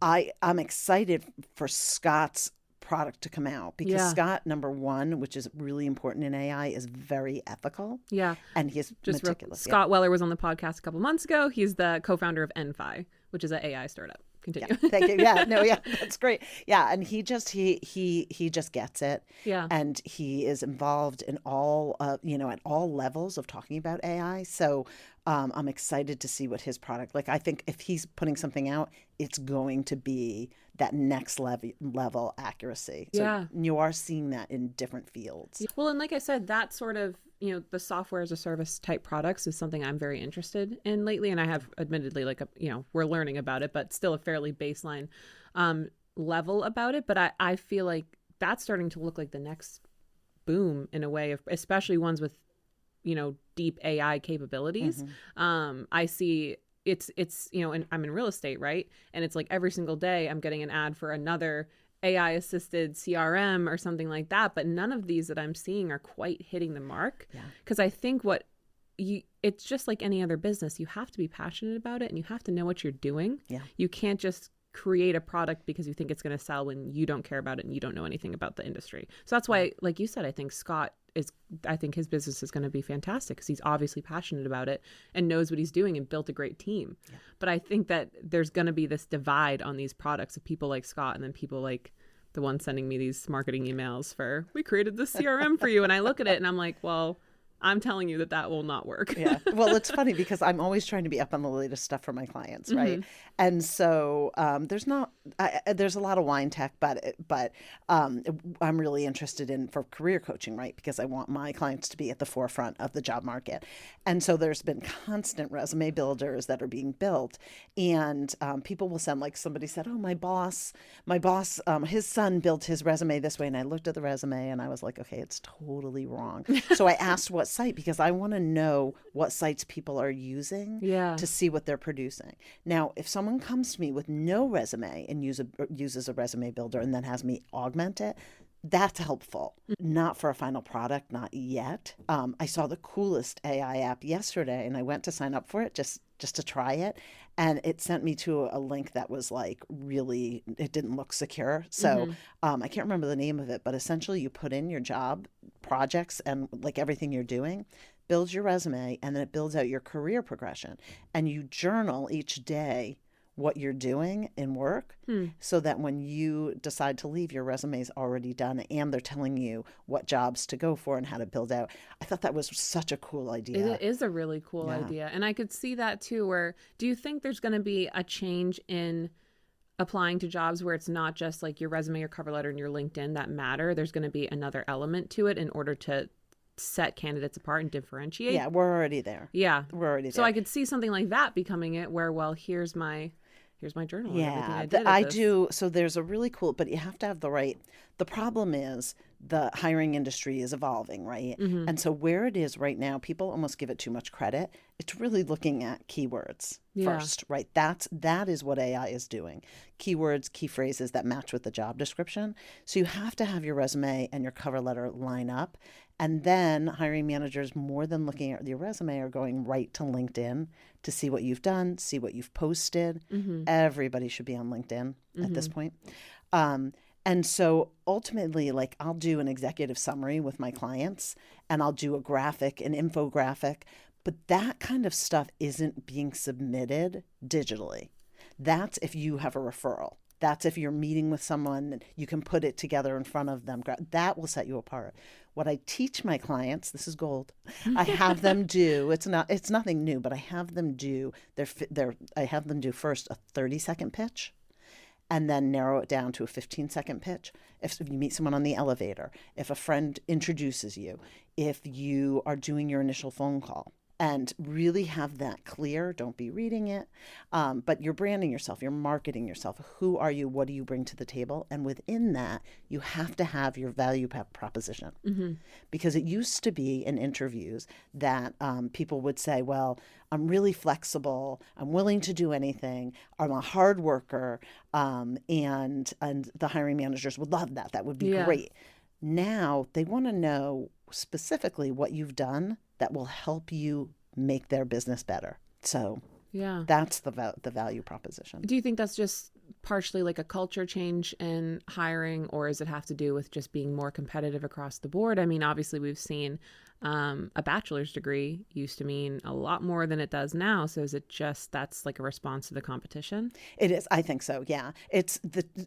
I'm excited for Scott's product to come out, because Scott, number one, which is really important in AI, is very ethical. Yeah. And he's just meticulous. Scott Weller was on the podcast a couple months ago. He's the co-founder of Enfi, which is an AI startup. Continue. Yeah, thank you. That's great. Yeah. And he just gets it. Yeah. And he is involved in all, at all levels of talking about AI. So I'm excited to see what his product, I think if he's putting something out, it's going to be that next level accuracy. So you are seeing that in different fields. Well, and like I said, that sort of, the software as a service type products is something I'm very interested in lately. And I have admittedly, we're learning about it, but still a fairly baseline level about it. But I feel like that's starting to look like the next boom in a way, of especially ones with, deep AI capabilities. I see it's and I'm in real estate, right? And it's like every single day I'm getting an ad for another AI assisted CRM or something like that. But none of these that I'm seeing are quite hitting the mark. Because I think it's just like any other business. You have to be passionate about it and you have to know what you're doing. You can't just create a product because you think it's going to sell when you don't care about it and you don't know anything about the industry. So that's why, like you said, I think his business is going to be fantastic because he's obviously passionate about it and knows what he's doing and built a great team. Yeah. But I think that there's going to be this divide on these products of people like Scott and then people like the one sending me these marketing emails for, we created this CRM for you. And I look at it and I'm like, well, I'm telling you that will not work. Yeah. Well, it's funny because I'm always trying to be up on the latest stuff for my clients, right? Mm-hmm. And so there's a lot of wine tech, but I'm really interested in for career coaching, right? Because I want my clients to be at the forefront of the job market. And so there's been constant resume builders that are being built, and people will send, like somebody said, oh, my boss, his son built his resume this way, and I looked at the resume and I was like, okay, it's totally wrong. So I asked what site, because I want to know what sites people are using to see what they're producing. Now, if someone comes to me with no resume and uses a resume builder and then has me augment it, that's helpful. Not for a final product, not yet. I saw the coolest AI app yesterday and I went to sign up for it just to try it. And it sent me to a link that was like really, it didn't look secure. So I can't remember the name of it, but essentially you put in your job projects and like everything you're doing, builds your resume, and then it builds out your career progression. And you journal each day what you're doing in work so that when you decide to leave, your resume is already done and they're telling you what jobs to go for and how to build out. I thought that was such a cool idea. It is a really cool idea. And I could see that too, where do you think there's going to be a change in applying to jobs where it's not just like your resume, your cover letter, and your LinkedIn that matter? There's going to be another element to it in order to set candidates apart and differentiate. Yeah, we're already there. Yeah. We're already there. So I could see something like that becoming it where, well, here's my journal. Yeah, I do. So there's a really cool, but you have to have the problem is the hiring industry is evolving, right? Mm-hmm. And so where it is right now, people almost give it too much credit. It's really looking at keywords first, right? That is what AI is doing. Keywords, key phrases that match with the job description. So you have to have your resume and your cover letter line up. And then hiring managers, more than looking at your resume, are going right to LinkedIn to see what you've done, see what you've posted. Mm-hmm. Everybody should be on LinkedIn at this point. And so ultimately, like I'll do an executive summary with my clients and I'll do a graphic, an infographic, but that kind of stuff isn't being submitted digitally. That's if you have a referral. That's if you're meeting with someone, you can put it together in front of them. That will set you apart. What I teach my clients, this is gold. I have them do, it's nothing new, but I have them do first a 30-second pitch and then narrow it down to a 15-second pitch. If you meet someone on the elevator, if a friend introduces you, if you are doing your initial phone call. And really have that clear. Don't be reading it. But you're branding yourself. You're marketing yourself. Who are you? What do you bring to the table? And within that, you have to have your value proposition. Mm-hmm. Because it used to be in interviews that people would say, well, I'm really flexible. I'm willing to do anything. I'm a hard worker. And the hiring managers would love that. That would be great. Now they want to know specifically what you've done that will help you make their business better. So that's the value proposition. Do you think that's just partially like a culture change in hiring, or does it have to do with just being more competitive across the board? I mean, obviously we've seen a bachelor's degree used to mean a lot more than it does now. So is it just that's like a response to the competition? It is. I think so. Yeah.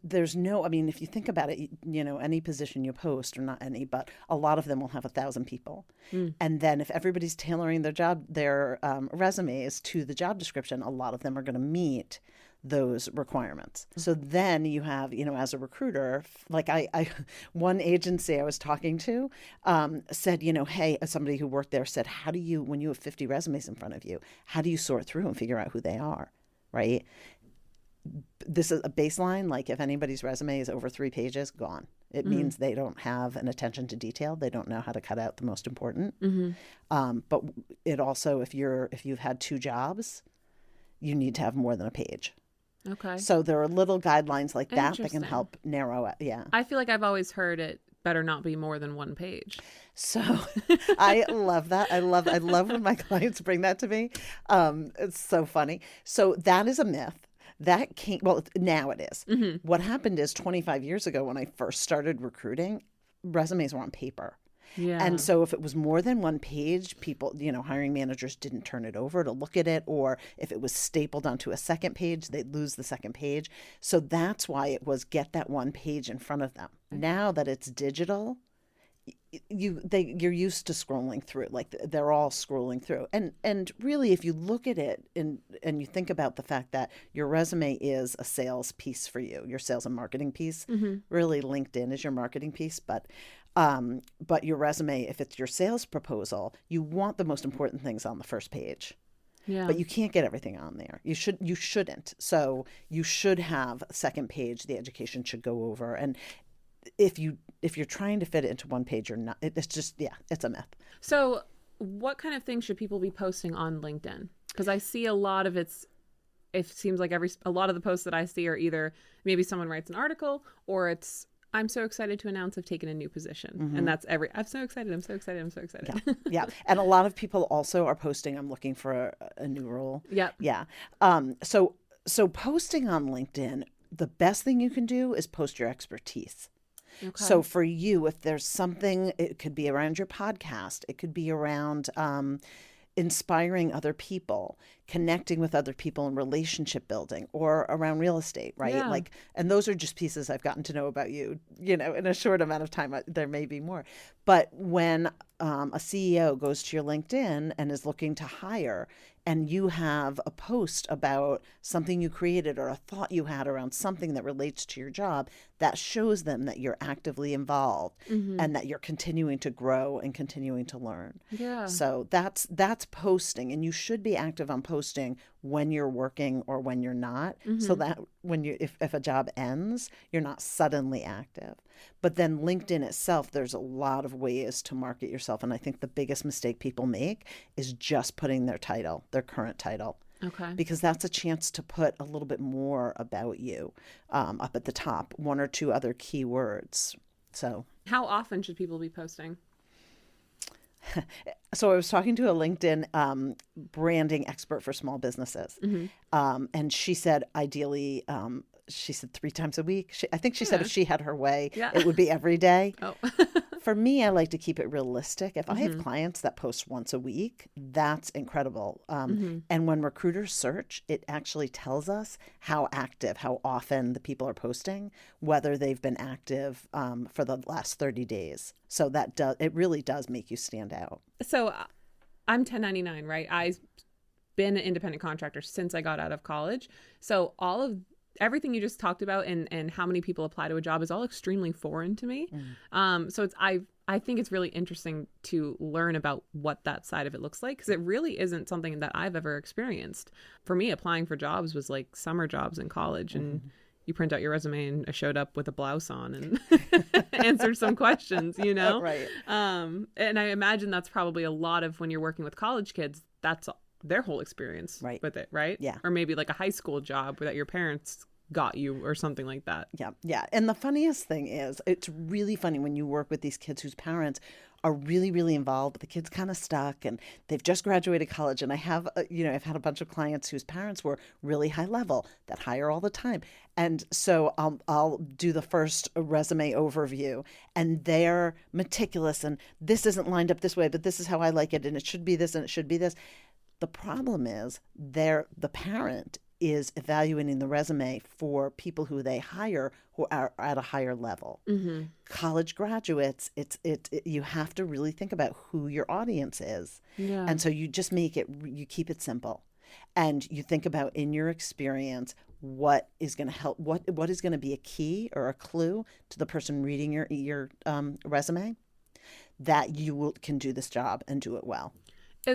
There's no, I mean, if you think about it, any position you post, or not any, but a lot of them will have 1,000 people. And then if everybody's tailoring their resumes to the job description, a lot of them are going to meet those requirements. So then you have, as a recruiter, like one agency I was talking to said, hey, somebody who worked there said, how do you, when you have 50 resumes in front of you, how do you sort through and figure out who they are, right? This is a baseline. Like if anybody's resume is over 3 pages, gone. It means they don't have an attention to detail. They don't know how to cut out the most important. Mm-hmm. But it also, if you've had 2 jobs, you need to have more than a page. Okay. So there are little guidelines like that can help narrow it. Yeah. I feel like I've always heard it better not be more than 1 page. So I love that. I love when my clients bring that to me. It's so funny. So that is a myth. That came, well, now it is. Mm-hmm. What happened is 25 years ago when I first started recruiting, resumes were on paper. And Yeah. so if it was more than one page, people, hiring managers didn't turn it over to look at it. Or if it was stapled onto a second page, they'd lose the second page. So that's why it was get that one page in front of them. Now that it's digital, you're used to scrolling through, like they're all scrolling through, and really if you look at it and you think about the fact that your resume is a sales piece for you, your sales and marketing piece. Mm-hmm. Really LinkedIn is your marketing piece, but your resume, if it's your sales proposal, you want the most important things on the first page. Yeah. But you can't get everything on there. You shouldn't. So you should have a second page. The education should go over. And if you're trying to fit it into one page, you're not. It's just, it's a myth. So what kind of things should people be posting on LinkedIn? Because I see a lot of it seems like a lot of the posts that I see are either maybe someone writes an article or it's, I'm so excited to announce I've taken a new position. Mm-hmm. And that's I'm so excited. I'm so excited. I'm so excited. Yeah. And a lot of people also are posting, I'm looking for a new role. Yep. Yeah. So posting on LinkedIn, the best thing you can do is post your expertise. Okay. So for you, if there's something, it could be around your podcast, it could be around inspiring other people, connecting with other people in relationship building, or around real estate, right? Yeah. And those are just pieces I've gotten to know about you, in a short amount of time. There may be more. But when a CEO goes to your LinkedIn and is looking to hire, and you have a post about something you created or a thought you had around something that relates to your job, that shows them that you're actively involved and that you're continuing to grow and continuing to learn. Yeah. So that's posting, and you should be active on posting when you're working or when you're not, so that when if a job ends, you're not suddenly active. But then LinkedIn itself, there's a lot of ways to market yourself. And I think the biggest mistake people make is just putting their title, their current title. Okay. Because that's a chance to put a little bit more about you up at the top, one or two other keywords. So How often should people be posting? So I was talking to a LinkedIn branding expert for small businesses. And she said, ideally, she said 3 times a week. I think she said if she had her way, it would be every day. Oh. For me, I like to keep it realistic. If I have clients that post once a week, that's incredible. And when recruiters search, it actually tells us how active, how often the people are posting, whether they've been active for the last 30 days. So it really does make you stand out. So I'm 1099, right? I've been an independent contractor since I got out of college. So everything you just talked about and how many people apply to a job is all extremely foreign to me. So I think it's really interesting to learn about what that side of it looks like, because it really isn't something that I've ever experienced. For me, applying for jobs was like summer jobs in college, and you print out your resume and I showed up with a blouse on and answered some questions, Right. And I imagine that's probably a lot of when you're working with college kids, that's their whole experience with it, right? Yeah. Or maybe like a high school job that your parents got you or something like that. Yeah. Yeah. And the funniest thing is, it's really funny when you work with these kids whose parents are really, really involved, but the kid's kind of stuck and they've just graduated college. And I have, I've had a bunch of clients whose parents were really high level that hire all the time. And so I'll do the first resume overview, and they're meticulous, and this isn't lined up this way, but this is how I like it. And it should be this, and it should be this. The problem is the parent is evaluating the resume for people who they hire who are at a higher level. College graduates, you have to really think about who your audience is. Yeah. And so you just you keep it simple. And you think about, in your experience, what is going to help, what is going to be a key or a clue to the person reading your resume that you can do this job and do it well.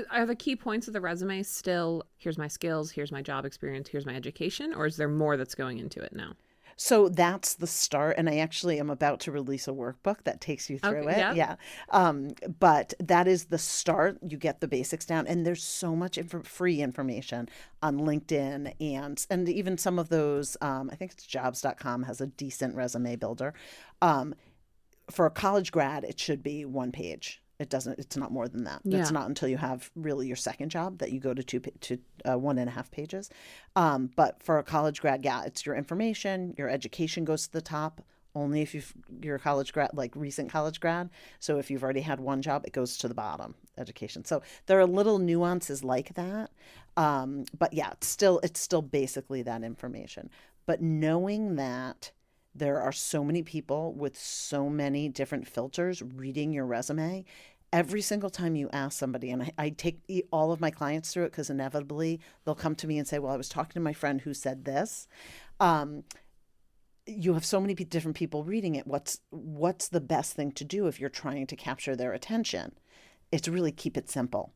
Are the key points of the resume still, here's my skills, here's my job experience, here's my education, or is there more that's going into it now? So that's the start. And I actually am about to release a workbook that takes you through it. Yeah. But that is the start. You get the basics down. And there's so much free information on LinkedIn and even some of those, I think it's jobs.com has a decent resume builder. For a college grad, it should be one page. It's not more than that. Yeah. It's not until you have really your second job that you go to 1.5 pages. But for a college grad, yeah, it's your information, your education goes to the top. Only if you're a college grad, like recent college grad. So if you've already had one job, it goes to the bottom, education. So there are little nuances like that. But yeah, it's still basically that information. But knowing that there are so many people with so many different filters reading your resume, every single time you ask somebody, and I take all of my clients through it because inevitably they'll come to me and say, well, I was talking to my friend who said this. You have so many different people reading it. What's the best thing to do if you're trying to capture their attention? It's really keep it simple.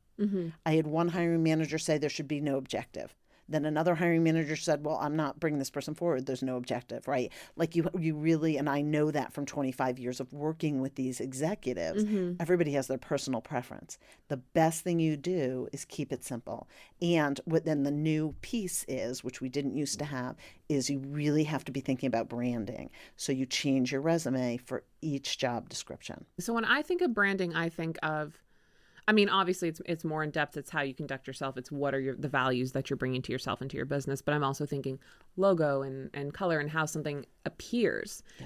I had one hiring manager say there should be no objective. Then another hiring manager said, well, I'm not bringing this person forward. There's no objective, right? Like you really, and I know that from 25 years of working with these executives, everybody has their personal preference. The best thing you do is keep it simple. And what then the new piece is, which we didn't used to have, is you really have to be thinking about branding. So you change your resume for each job description. So when I think of branding, I think of, I mean, obviously it's more in depth. It's how you conduct yourself. It's what are the values that you're bringing to yourself and to your business. But I'm also thinking logo and color and how something appears. Yeah.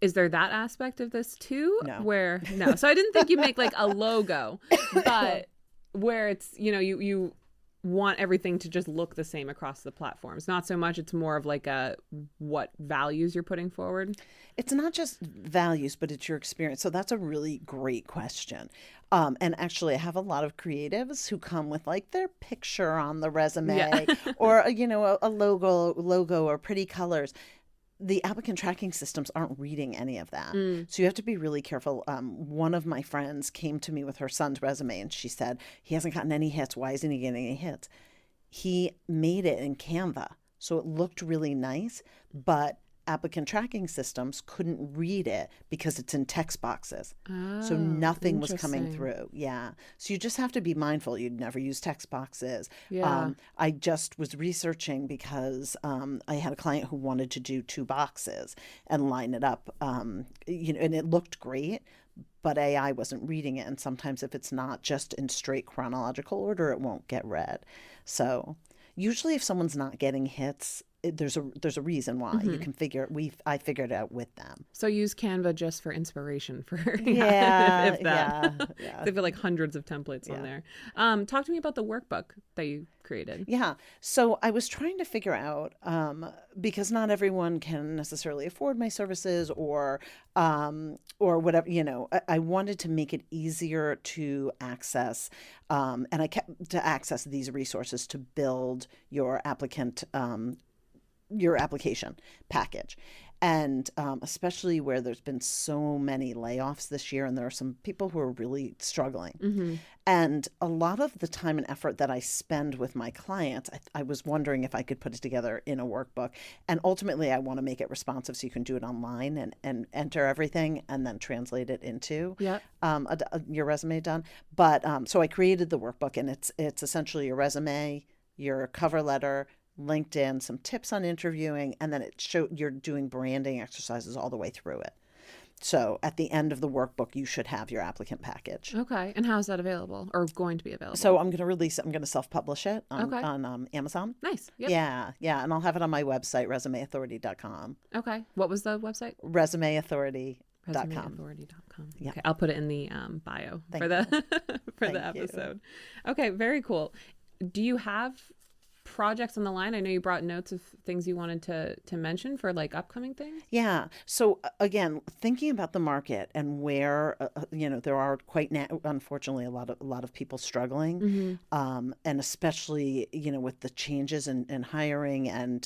Is there that aspect of this too? No. No. So I didn't think you make like a logo, but where it's, you want everything to just look the same across the platforms. Not so much. It's more of like what values you're putting forward. It's not just values, but it's your experience. So that's a really great question. And actually, I have a lot of creatives who come with like their picture on the resume or, a logo or pretty colors. The applicant tracking systems aren't reading any of that. So you have to be really careful. One of my friends came to me with her son's resume and she said, he hasn't gotten any hits. Why isn't he getting any hits? He made it in Canva. So it looked really nice, but applicant tracking systems couldn't read it because it's in text boxes. So nothing was coming through. Yeah. So you just have to be mindful. You'd never use text boxes. Yeah. I just was researching because I had a client who wanted to do 2 boxes and line it up, and it looked great, but AI wasn't reading it. And sometimes if it's not just in straight chronological order, it won't get read. So usually if someone's not getting hits, there's a reason why. You can I figured it out with them. So use Canva just for inspiration for yeah, if that. yeah. They feel like hundreds of templates on there. Talk to me about the workbook that you created. Yeah. So I was trying to figure out, because not everyone can necessarily afford my services or whatever, I wanted to make it easier to access, and I kept to access these resources to build your your application package. And especially where there's been so many layoffs this year and there are some people who are really struggling. And a lot of the time and effort that I spend with my clients, I was wondering if I could put it together in a workbook. And ultimately, I want to make it responsive so you can do it online and enter everything and then translate it into your resume done. But so I created the workbook, and it's essentially your resume, your cover letter, LinkedIn, some tips on interviewing, and then you're doing branding exercises all the way through it. So at the end of the workbook, you should have your applicant package. Okay. And how is that available or going to be available? So I'm going to release it. I'm going to self-publish it on Amazon. Nice. Yep. Yeah. And I'll have it on my website, resumeauthority.com. Okay. What was the website? Resumeauthority.com. Resumeauthority.com. Yeah. Okay. I'll put it in the bio for the episode. Okay. Very cool. Do you have projects on the line? I know you brought notes of things you wanted to mention for like upcoming things. Yeah. So again, thinking about the market and where there are unfortunately a lot of people struggling, and especially with the changes in hiring, and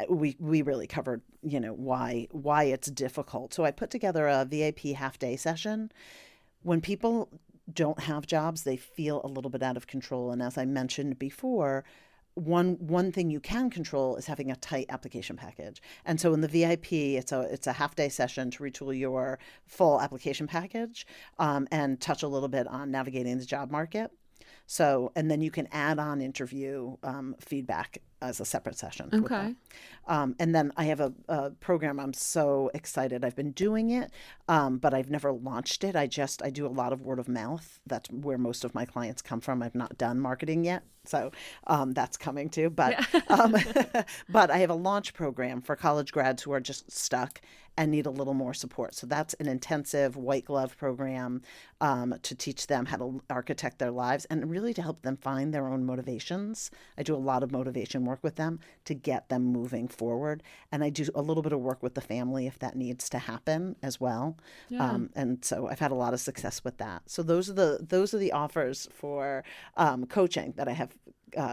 we really covered why it's difficult. So I put together a VIP half-day session. When people don't have jobs, they feel a little bit out of control, and as I mentioned before, one thing you can control is having a tight application package. And so in the VIP, it's a half-day session to retool your full application package, and touch a little bit on navigating the job market. So, and then you can add on interview feedback as a separate session. Okay. And then I have a program. I'm so excited. I've been doing it, but I've never launched it. I do a lot of word of mouth. That's where most of my clients come from. I've not done marketing yet. So that's coming too. But, but I have a launch program for college grads who are just stuck and need a little more support. So that's an intensive white glove program to teach them how to architect their lives and really to help them find their own motivations. I do a lot of motivation work with them to get them moving forward. And I do a little bit of work with the family if that needs to happen as well. Yeah. And so I've had a lot of success with that. So those are the offers for coaching that I have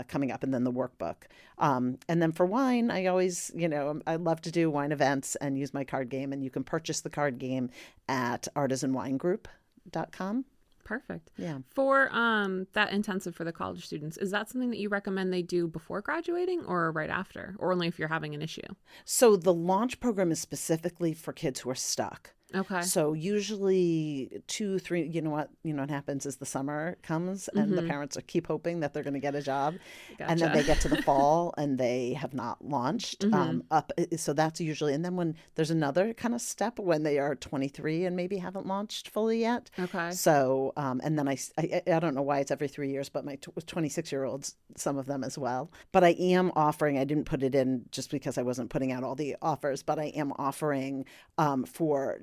coming up, and then the workbook. And then for wine, I always, I love to do wine events and use my card game. And you can purchase the card game at artisanwinegroup.com. Perfect. Yeah. For that intensive for the college students, is that something that you recommend they do before graduating or right after, or only if you're having an issue? So the launch program is specifically for kids who are stuck. Okay. So usually 2, 3, you know what happens is the summer comes and the parents keep hoping that they're going to get a job. Gotcha. And then they get to the fall and they have not launched up. So that's usually, and then when there's another kind of step when they are 23 and maybe haven't launched fully yet. Okay. So, and then I don't know why it's every 3 years, but my 26-year-olds, some of them as well. But I am offering, I didn't put it in just because I wasn't putting out all the offers, but I am offering for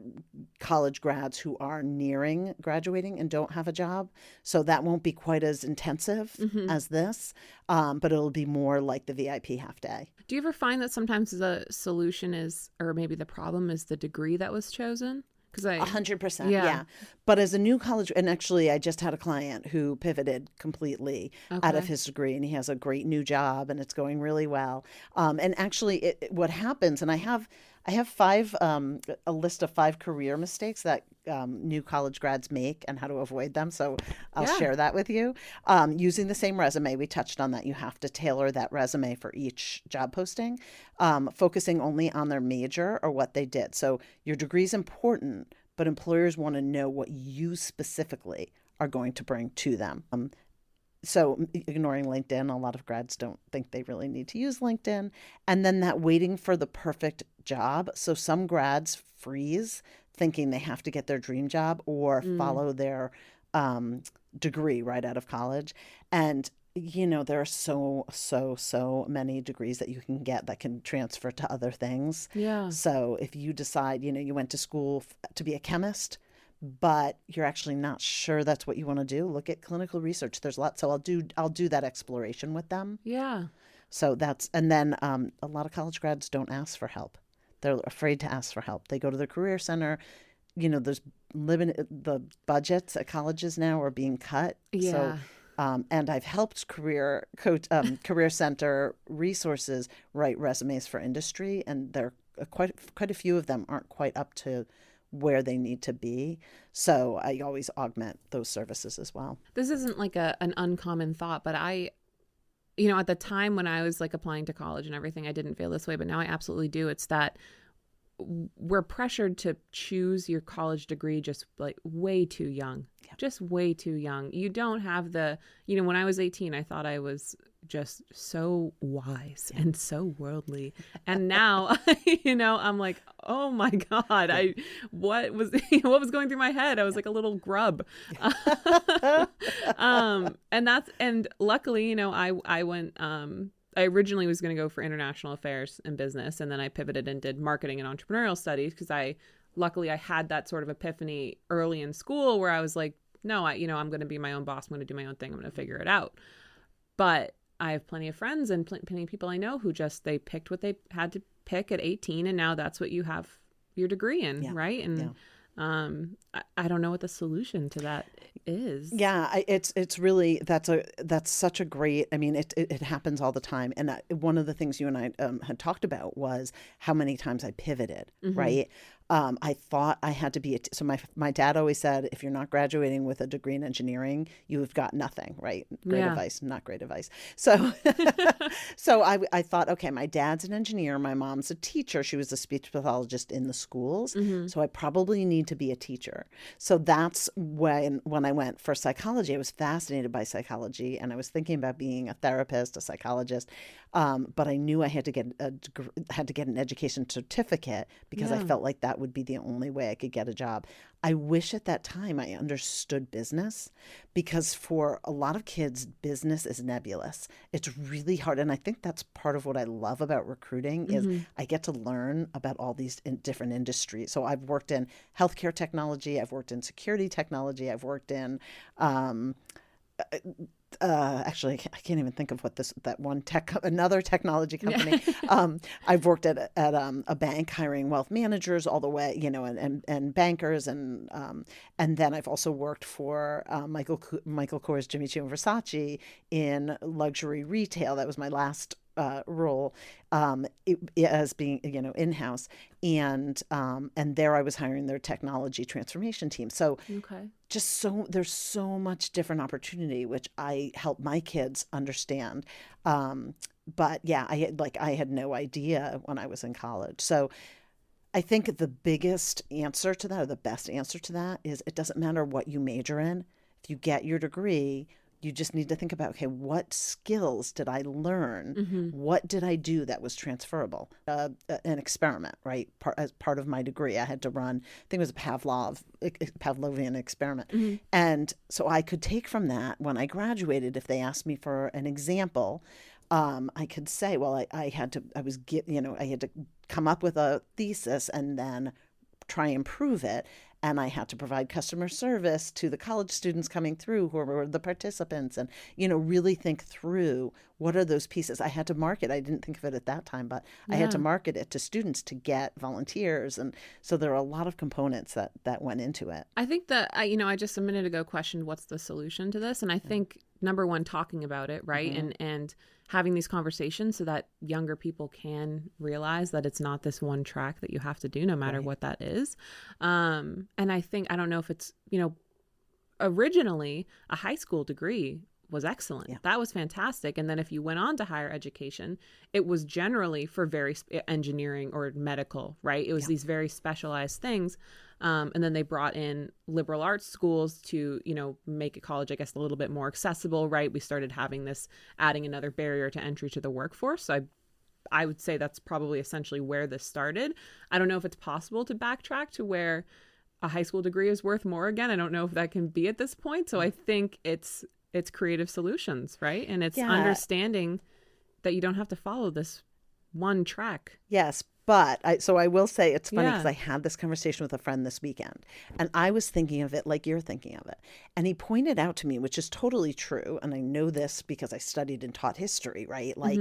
college grads who are nearing graduating and don't have a job. So that won't be quite as intensive as this, but it'll be more like the VIP half day. Do you ever find that sometimes the solution is, or maybe the problem is the degree that was chosen? 100%. Yeah. But as a new college, and actually I just had a client who pivoted completely out of his degree, and he has a great new job and it's going really well. And actually what happens, and I have a list of 5 career mistakes that new college grads make and how to avoid them. So I'll share that with you. Using the same resume, we touched on that. You have to tailor that resume for each job posting. Focusing only on their major or what they did. So your degree is important, but employers want to know what you specifically are going to bring to them. So ignoring LinkedIn, a lot of grads don't think they really need to use LinkedIn. And then that waiting for the perfect job. So some grads freeze thinking they have to get their dream job or follow their degree right out of college. And, there are so many degrees that you can get that can transfer to other things. Yeah. So if you decide, you went to school to be a chemist, but you're actually not sure that's what you want to do, look at clinical research. There's lots. So I'll do that exploration with them. Yeah. So and then a lot of college grads don't ask for help. They're afraid to ask for help. They go to the career center. There's the budgets at colleges now are being cut. Yeah. So, and I've helped career center resources write resumes for industry, and they're quite a few of them aren't quite up to where they need to be. So I always augment those services as well. This isn't like an uncommon thought, but at the time when I was like applying to college and everything, I didn't feel this way, but now I absolutely do. It's that we're pressured to choose your college degree just like way too young, just way too young. You don't have when I was 18, I thought I was just so wise and so worldly. And now, I'm like, oh my God, what was going through my head? I was like a little grub. And luckily, I went, I originally was going to go for international affairs and business. And then I pivoted and did marketing and entrepreneurial studies because luckily I had that sort of epiphany early in school where I was like, no, I'm going to be my own boss. I'm going to do my own thing. I'm going to figure it out. But I have plenty of friends and plenty of people I know who they picked what they had to pick at 18. And now that's what you have your degree in. Right. And I don't know what the solution to that is. Yeah, it's really, that's such a great, it happens all the time. And one of the things you and I had talked about was how many times I pivoted, right? I thought I had to be so my dad always said, if you're not graduating with a degree in engineering, you've got nothing, right? Great advice, not great advice. So so I thought, okay, my dad's an engineer, my mom's a teacher. She was a speech pathologist in the schools. So I probably need to be a teacher. So that's when I went for psychology. I was fascinated by psychology, and I was thinking about being a therapist, a psychologist. But I knew I had to get an education certificate because I felt like that would be the only way I could get a job. I wish at that time I understood business, because for a lot of kids, business is nebulous. It's really hard. And I think that's part of what I love about recruiting is I get to learn about all these different industries. So I've worked in healthcare technology, I've worked in security technology, I've worked in actually, I can't even think of what another technology company. I've worked at a bank hiring wealth managers all the way, and bankers, and then I've also worked for Michael Kors, Jimmy Choo, and Versace in luxury retail. That was my last role as being in-house, and there I was hiring their technology transformation team. So there's so much different opportunity, which I help my kids understand. But yeah, I had no idea when I was in college. So I think the biggest answer to that, or the best answer to that, is it doesn't matter what you major in. If you get your degree, you just need to think about, okay, what skills did I learn? What did I do that was transferable? An experiment, right? As part of my degree, I had to run, I think it was a Pavlovian experiment. And so I could take from that when I graduated, if they asked me for an example, I could say, well, I had to come up with a thesis and then try and prove it. And I had to provide customer service to the college students coming through who were the participants, and, really think through what are those pieces. I had to market. I didn't think of it at that time, but I had to market it to students to get volunteers. And so there are a lot of components that went into it. I think that, I just a minute ago questioned what's the solution to this. And I think, number one, talking about it, right? And having these conversations so that younger people can realize that it's not this one track that you have to do, no matter what that is. And I don't know if it's, originally a high school degree was excellent. Yeah. That was fantastic. And then if you went on to higher education, it was generally for very engineering or medical, right? It was these very specialized things. And then they brought in liberal arts schools to, make a college, I guess, a little bit more accessible, right? We started having this, adding another barrier to entry to the workforce. So I would say that's probably essentially where this started. I don't know if it's possible to backtrack to where a high school degree is worth more again. I don't know if that can be at this point. So I think it's creative solutions, right? And it's understanding that you don't have to follow this one track. Yes. But I will say it's funny because I had this conversation with a friend this weekend, and I was thinking of it like you're thinking of it. And he pointed out to me, which is totally true, and I know this because I studied and taught history, right? Like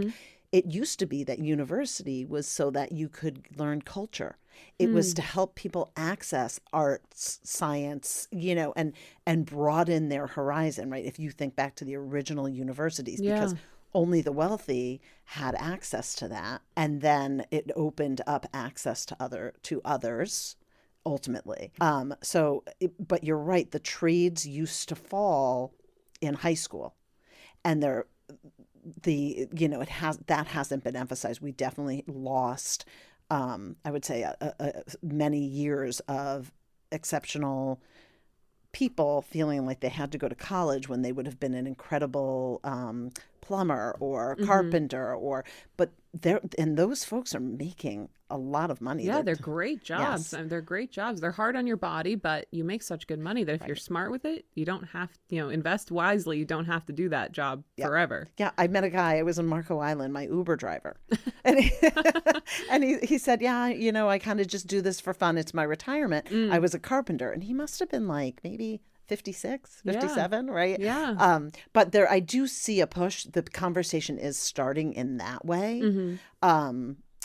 it used to be that university was so that you could learn culture. It was to help people access arts, science, and broaden their horizon, right? If you think back to the original universities, because only the wealthy had access to that. And then it opened up access to others ultimately. But you're right. The trades used to fall in high school, and that hasn't been emphasized. We definitely lost, I would say, many years of exceptional people feeling like they had to go to college when they would have been an incredible plumber or carpenter, but those folks are making a lot of money. Yeah, they're great jobs. Yes. They're great jobs. They're hard on your body, but you make such good money that if you're smart with it, you don't have invest wisely. You don't have to do that job forever. Yeah, I met a guy. I was in Marco Island, my Uber driver, and he said, "Yeah, I kind of just do this for fun. It's my retirement. I was a carpenter," and he must have been like maybe 56, 57, right? Yeah. But I do see a push. The conversation is starting in that way.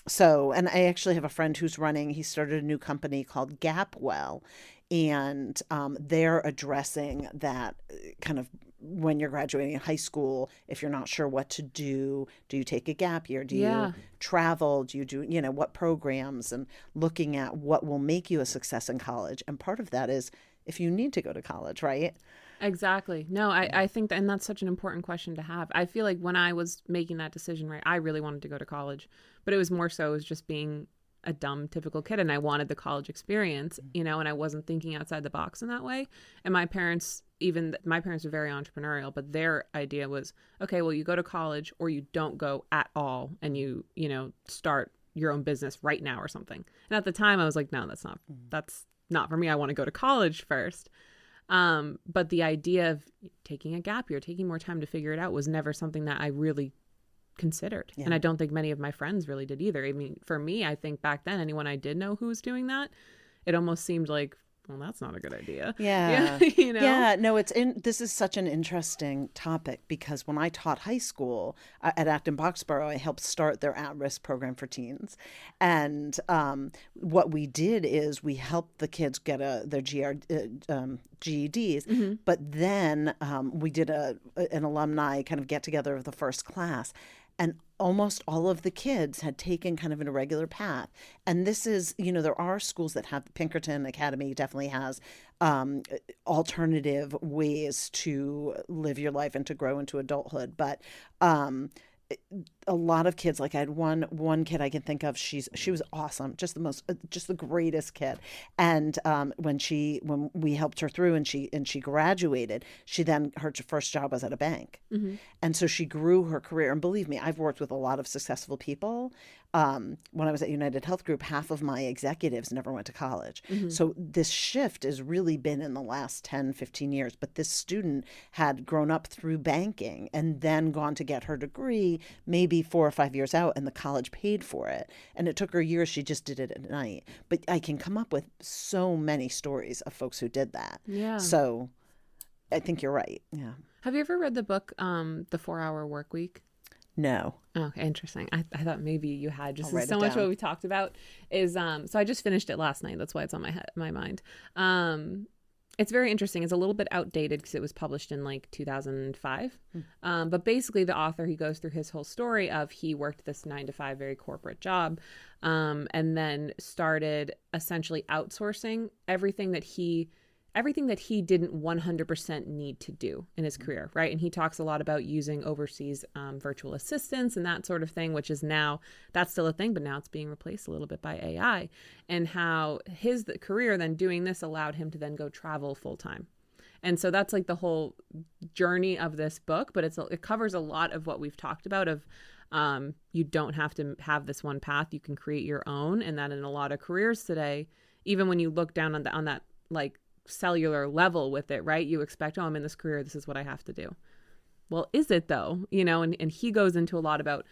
So, and I actually have a friend who's he started a new company called Gapwell, and they're addressing that kind of when you're graduating high school, if you're not sure what to do you take a gap year? Do Yeah. you travel? Do you do, what programs, and looking at what will make you a success in college? And part of that is if you need to go to college, right? Exactly. No, I think that, and that's such an important question to have. I feel like when I was making that decision, right, I really wanted to go to college, but it was more so as just being a dumb, typical kid. And I wanted the college experience, and I wasn't thinking outside the box in that way. And my parents were very entrepreneurial, but their idea was, okay, well, you go to college or you don't go at all. And you start your own business right now or something. And at the time I was like, no, that's not for me. I want to go to college first. But the idea of taking a gap year, taking more time to figure it out, was never something that I really considered. Yeah. And I don't think many of my friends really did either. I mean, for me, I think back then, anyone I did know who was doing that, it almost seemed like, well, that's not a good idea. Yeah. Yeah. No, this is such an interesting topic, because when I taught high school at Acton Boxborough, I helped start their at-risk program for teens. And what we did is we helped the kids get their GEDs, Mm-hmm. but then we did an alumni kind of get together of the first class. And almost all of the kids had taken kind of an irregular path. And this is, there are schools that have, Pinkerton Academy definitely has alternative ways to live your life and to grow into adulthood. But a lot of kids, like I had one kid I can think of, she was awesome, just the greatest kid. And when we helped her through and she graduated, her first job was at a bank. Mm-hmm. And so she grew her career. And believe me, I've worked with a lot of successful people. When I was at United Health Group, half of my executives never went to college. Mm-hmm. So this shift has really been in the last 10, 15 years. But this student had grown up through banking and then gone to get her degree maybe 4 or 5 years out, and the college paid for it. And it took her years. She just did it at night. But I can come up with so many stories of folks who did that. Yeah. So I think you're right. Yeah. Have you ever read the book, The 4-Hour Workweek? No. Okay, interesting. I thought maybe you had, just I'll so much what we talked about is so I just finished it last night. That's why it's on my mind. It's very interesting. It's a little bit outdated because it was published in like 2005. But basically the author, he goes through his whole story of he worked this 9-to-5 very corporate job, and then started essentially outsourcing everything that he didn't 100% need to do in his career, right? And he talks a lot about using overseas virtual assistants and that sort of thing, which is now, that's still a thing, but now it's being replaced a little bit by AI. And how his career then doing this allowed him to then go travel full time. And so that's like the whole journey of this book, but it covers a lot of what we've talked about of you don't have to have this one path, you can create your own. And that in a lot of careers today, even when you look down on that like cellular level with it, right? You expect, oh, I'm in this career, this is what I have to do. Well, is it though? And he goes into a lot about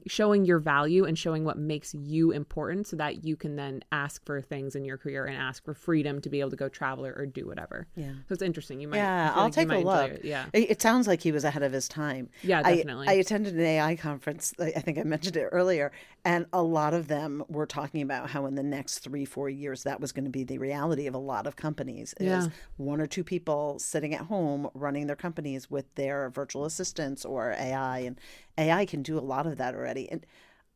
showing your value and showing what makes you important so that you can then ask for things in your career and ask for freedom to be able to go travel or do whatever. Yeah. So it's interesting. You might, yeah, I'll take a look. It. Yeah. It sounds like he was ahead of his time. Yeah, definitely. I attended an AI conference. I think I mentioned it earlier. And a lot of them were talking about how in the next 3-4 years, that was going to be the reality of a lot of companies is 1 or 2 people sitting at home running their companies with their virtual assistants or AI. And AI can do a lot of that already. And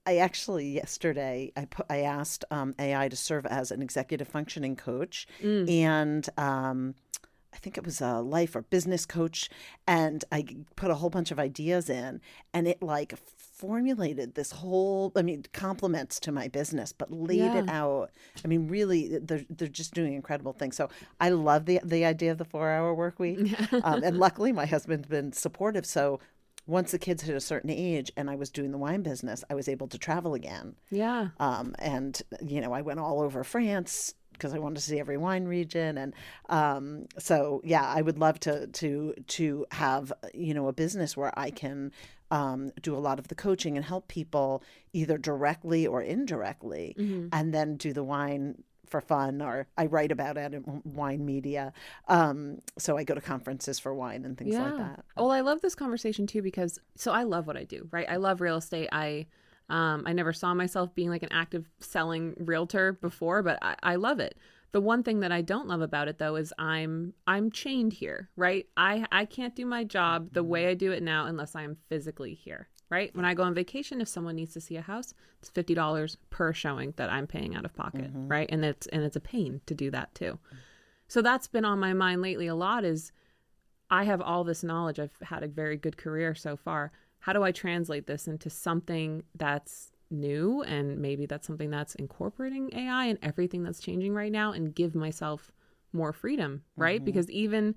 I actually yesterday I asked AI to serve as an executive functioning coach, and I think it was a life or business coach, and I put a whole bunch of ideas in, and it like formulated this whole, compliments to my business, but laid it out. Really, they're just doing incredible things. So I love the idea of the 4-hour work week, and luckily my husband's been supportive. So once the kids hit a certain age and I was doing the wine business, I was able to travel again. Yeah. And, I went all over France because I wanted to see every wine region. And so, yeah, I would love to have, a business where I can do a lot of the coaching and help people either directly or indirectly, and then do the wine for fun, or I write about it in wine media. So I go to conferences for wine and things like that. Well, I love this conversation too, because I love what I do, right? I love real estate. I never saw myself being like an active selling realtor before, but I love it. The one thing that I don't love about it though is I'm chained here, right? I can't do my job the way I do it now unless I'm physically here, right? When I go on vacation, if someone needs to see a house, it's $50 per showing that I'm paying out of pocket, right? And it's a pain to do that too. So that's been on my mind lately a lot is I have all this knowledge. I've had a very good career so far. How do I translate this into something that's new, and maybe that's something that's incorporating AI and everything that's changing right now, and give myself more freedom, right? Because even,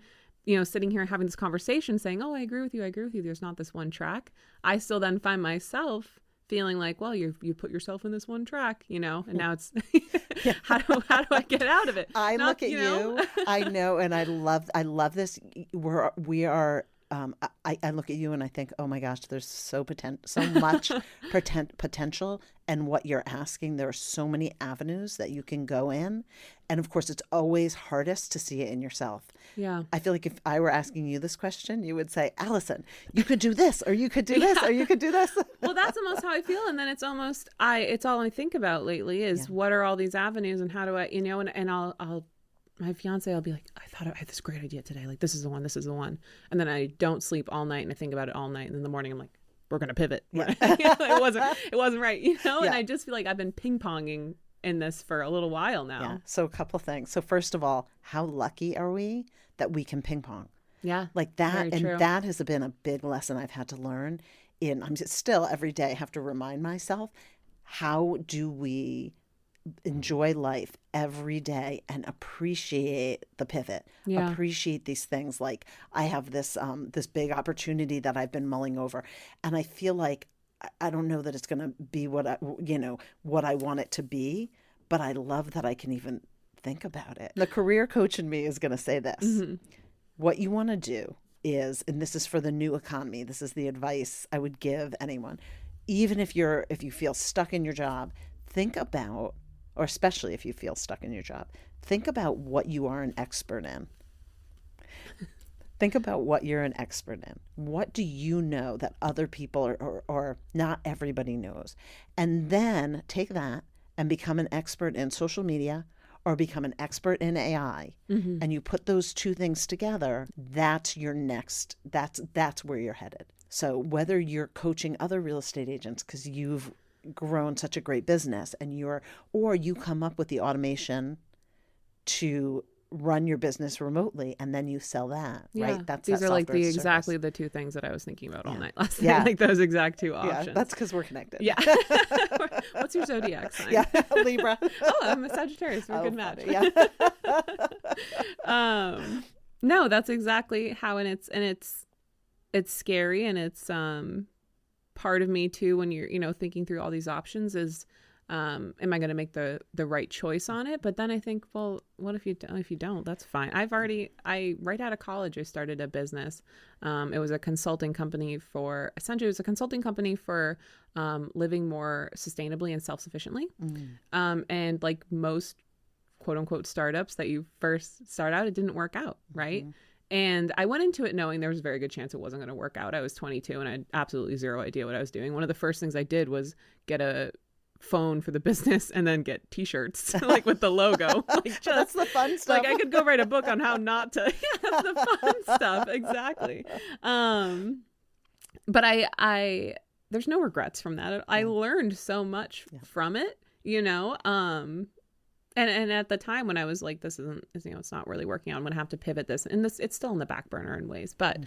sitting here having this conversation saying, oh, I agree with you, there's not this one track, I still then find myself feeling like, well, you put yourself in this one track, and now it's how do I get out of it? I look at you, I know, and I love this. We are. I look at you and I think, oh my gosh, there's so much potential, and what you're asking, there are so many avenues that you can go in, and of course, it's always hardest to see it in yourself. Yeah, I feel like if I were asking you this question, you would say, Alison, you could do this, or you could do this, or you could do this. Well, that's almost how I feel, and then it's all I think about lately is what are all these avenues, and how do I, and I'll. My fiance, I'll be like, I thought I had this great idea today. Like, this is the one. And then I don't sleep all night and I think about it all night. And in the morning, I'm like, we're going to pivot. Yeah. It wasn't right, Yeah. And I just feel like I've been ping-ponging in this for a little while now. Yeah. So a couple things. So first of all, how lucky are we that we can ping pong? Yeah. Like that. Very And true. that has been a big lesson I've had to learn. I'm still every day I have to remind myself, how do we enjoy life every day and appreciate the pivot, appreciate these things. Like I have this big opportunity that I've been mulling over, and I feel like I don't know that it's going to be what I want it to be, but I love that I can even think about it. The career coach in me is going to say this. What you want to do is, and this is for the new economy, this is the advice I would give anyone, even if you feel stuck in your job, think about, or especially if you feel stuck in your job, think about what you are an expert in. Think about what you're an expert in. What do you know that other people or not everybody knows? And then take that and become an expert in social media or become an expert in AI. And you put those two things together, that's your next, that's where you're headed. So whether you're coaching other real estate agents because you've grown such a great business or you come up with the automation to run your business remotely and then you sell that, right? These are like exactly the two things that I was thinking about all night last night, like those exact two options. Yeah, that's because we're connected. Yeah. What's your zodiac sign? Yeah, Libra. Oh, I'm a Sagittarius. We're good match. Yeah. No, that's exactly how, and it's scary, and it's part of me too when you're thinking through all these options is am I going to make the right choice on it? But then I think, well, what if you don't? That's fine. Right out of college I started a business. It was a consulting company for living more sustainably and self-sufficiently. And like most quote unquote startups that you first start out, it didn't work out, right? And I went into it knowing there was a very good chance it wasn't going to work out. I was 22 and I had absolutely zero idea what I was doing. One of the first things I did was get a phone for the business and then get t-shirts like with the logo. That's the fun stuff. Like I could go write a book on how not to. Yeah, that's the fun stuff. Exactly. But I there's no regrets from that. I learned so much from it, And at the time when I was like, this isn't, it's not really working out, I'm going to have to pivot this. And it's still in the back burner in ways. But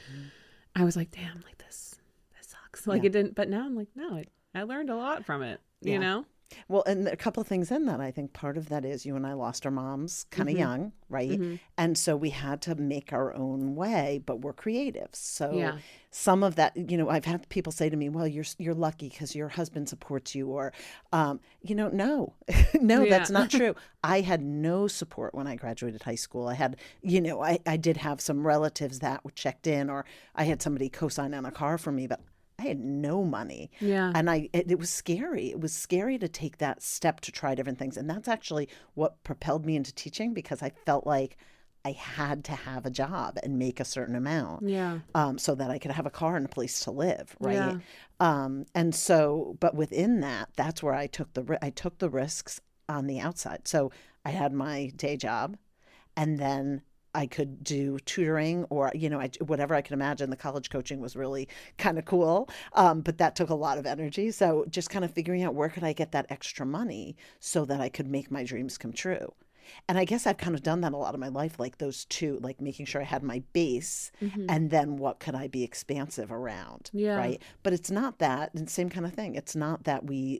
I was like, damn, like this sucks. Like it didn't, but now I'm like, no, I learned a lot from it, you know? Well, and a couple of things in that. I think part of that is you and I lost our moms kind of young, right? And so we had to make our own way, but we're creatives. So some of that, I've had people say to me, well, you're lucky because your husband supports you, or, no, that's not true. I had no support when I graduated high school. I had, I did have some relatives that checked in, or I had somebody co-sign on a car for me, but I had no money. Yeah. And it was scary. It was scary to take that step to try different things. And that's actually what propelled me into teaching, because I felt like I had to have a job and make a certain amount. Yeah. So that I could have a car and a place to live. Right. Yeah. And so, but within that, that's where I took the risks on the outside. So I had my day job, and then I could do tutoring or, whatever I could imagine. The college coaching was really kind of cool, but that took a lot of energy. So just kind of figuring out where could I get that extra money so that I could make my dreams come true. And I guess I've kind of done that a lot of my life, like those two, like making sure I had my base and then what could I be expansive around, Yeah. right? But it's not that, and same kind of thing. It's not that we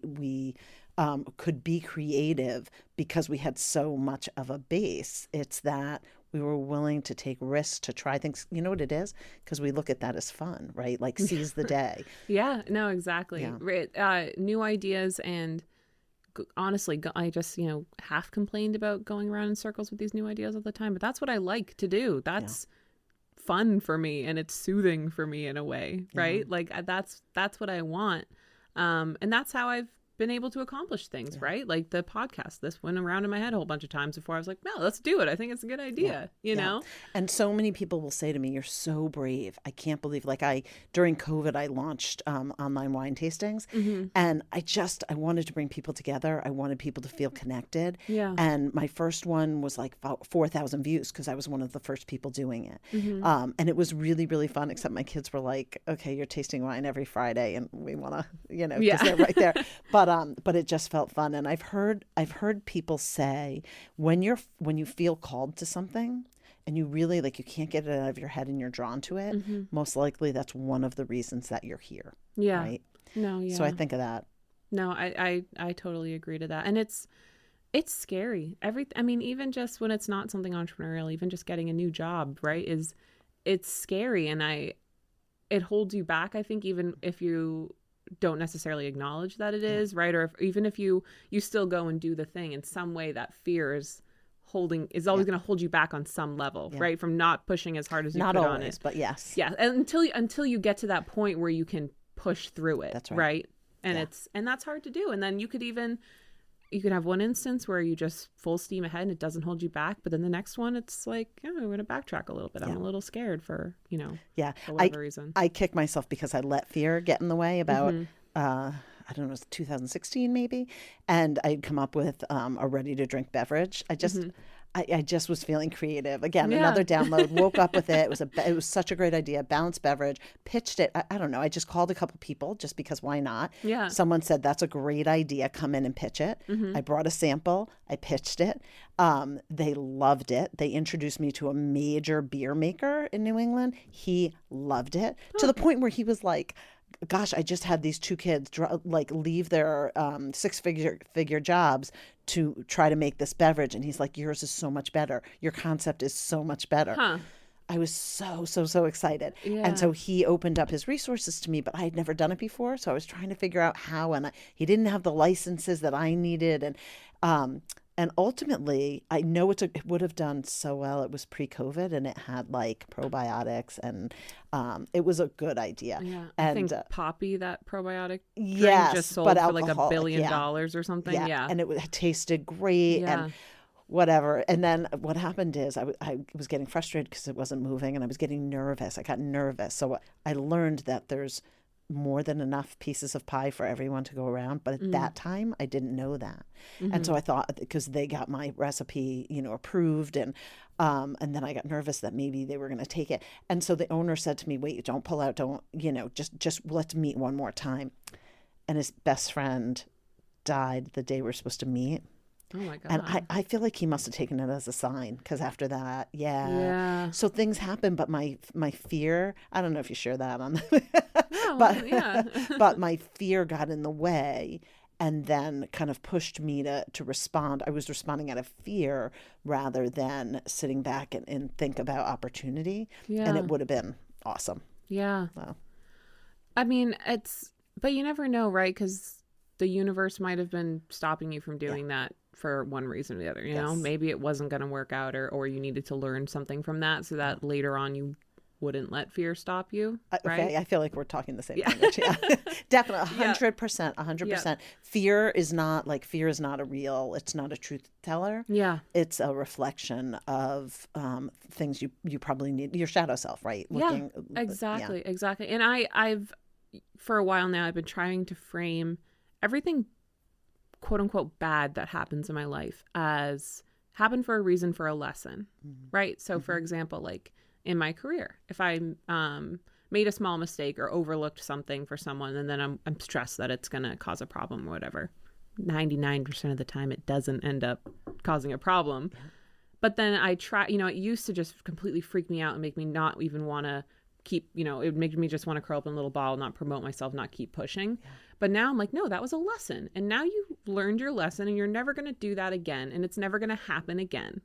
could be creative because we had so much of a base. It's that we were willing to take risks to try things. You know what it is? Because we look at that as fun, right? Like seize the day. Yeah, no, exactly. Yeah. New ideas and honestly, I just, half complained about going around in circles with these new ideas all the time, but that's what I like to do. That's fun for me and it's soothing for me in a way, right? Like that's what I want. And that's how I've been able to accomplish things, right? Like the podcast, this went around in my head a whole bunch of times before I was like, no, let's do it. I think it's a good idea, you know? And so many people will say to me, you're so brave. I can't believe, during COVID, I launched online wine tastings and I wanted to bring people together. I wanted people to feel connected. Yeah. And my first one was like 4,000 views because I was one of the first people doing it. And it was really, really fun, except my kids were like, okay, you're tasting wine every Friday and we want to, because they're right there. But it just felt fun. And I've heard people say when you feel called to something and you really you can't get it out of your head and you're drawn to it, most likely that's one of the reasons that you're here. Yeah. Right. No. Yeah. So I think of that. No, I totally agree to that. And it's scary. Even just when it's not something entrepreneurial, even just getting a new job, right, it's scary. And it holds you back, I think, even if you don't necessarily acknowledge that it is, right? Or even if you still go and do the thing, in some way that fear is always going to hold you back on some level, right? From not pushing as hard as you could on it. But yes. Yeah. And until you get to that point where you can push through it. That's right. Right. And and that's hard to do. And then you could have one instance where you just full steam ahead and it doesn't hold you back. But then the next one, it's like, I'm going to backtrack a little bit. I'm a little scared for whatever reason. I kick myself because I let fear get in the way about, I don't know, it was 2016 maybe. And I'd come up with a ready to drink beverage. I just was feeling creative. Again, another download, woke up with it. It was such a great idea. Balanced beverage, pitched it. I don't know. I just called a couple people just because why not? Yeah. Someone said, that's a great idea. Come in and pitch it. I brought a sample. I pitched it. They loved it. They introduced me to a major beer maker in New England. He loved it to the point where he was like, gosh, I just had these two kids leave their six-figure jobs to try to make this beverage. And he's like, yours is so much better. Your concept is so much better. Huh. I was so excited. Yeah. And so he opened up his resources to me, but I had never done it before. So I was trying to figure out how, and he didn't have the licenses that I needed. And ultimately, I know it would have done so well. It was pre-COVID and it had probiotics and it was a good idea. Yeah, and, I think Poppy, that probiotic drink, yes, just sold but for like $1 billion yeah. or something. Yeah. And it tasted great and whatever. And then what happened is I was getting frustrated because it wasn't moving and I was getting nervous. I got nervous. So I learned that there's more than enough pieces of pie for everyone to go around. But at that time, I didn't know that. And so I thought, because they got my recipe, approved and then I got nervous that maybe they were going to take it. And so the owner said to me, wait, don't pull out, just let's meet one more time. And his best friend died the day we're supposed to meet. Oh my God. And I feel like he must have taken it as a sign because after that, so things happen. But my fear, I don't know if you share that on but my fear got in the way and then kind of pushed me to respond. I was responding out of fear rather than sitting back and think about opportunity. Yeah. And it would have been awesome. Yeah. Wow. I mean, but you never know, right? Because the universe might have been stopping you from doing that for one reason or the other. You know, maybe it wasn't going to work out or you needed to learn something from that so that later on you wouldn't let fear stop you. Right? Okay, I feel like we're talking the same language. Yeah. Definitely, 100%, 100%. Fear is not it's not a truth teller. Yeah. It's a reflection of things you probably need, your shadow self, right? Exactly. And I've, for a while now, I've been trying to frame everything quote unquote bad that happens in my life as happen for a reason, for a lesson, right? So for example, like in my career, if I made a small mistake or overlooked something for someone, and then I'm stressed that it's going to cause a problem or whatever, 99% of the time it doesn't end up causing a problem. But then I try, it used to just completely freak me out and make me not even want to keep, it would make me just want to curl up in a little ball, not promote myself, not keep pushing. But now I'm like, no, that was a lesson. And now you learned your lesson and you're never going to do that again. And it's never going to happen again.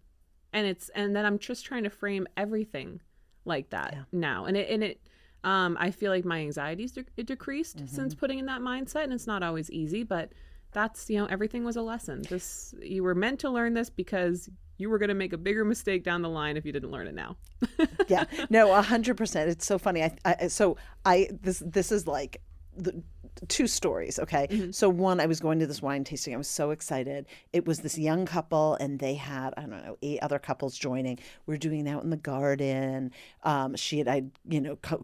And then I'm just trying to frame everything like that now. And I feel like my anxiety's decreased since putting in that mindset. And it's not always easy, but that's, everything was a lesson. You were meant to learn this because you were going to make a bigger mistake down the line if you didn't learn it now. Yeah, no, 100%. It's so funny. This is like the two stories. Okay. So one, I was going to this wine tasting. I was so excited. It was this young couple and they had, I don't know, 8 other couples joining. We were doing it out in the garden. I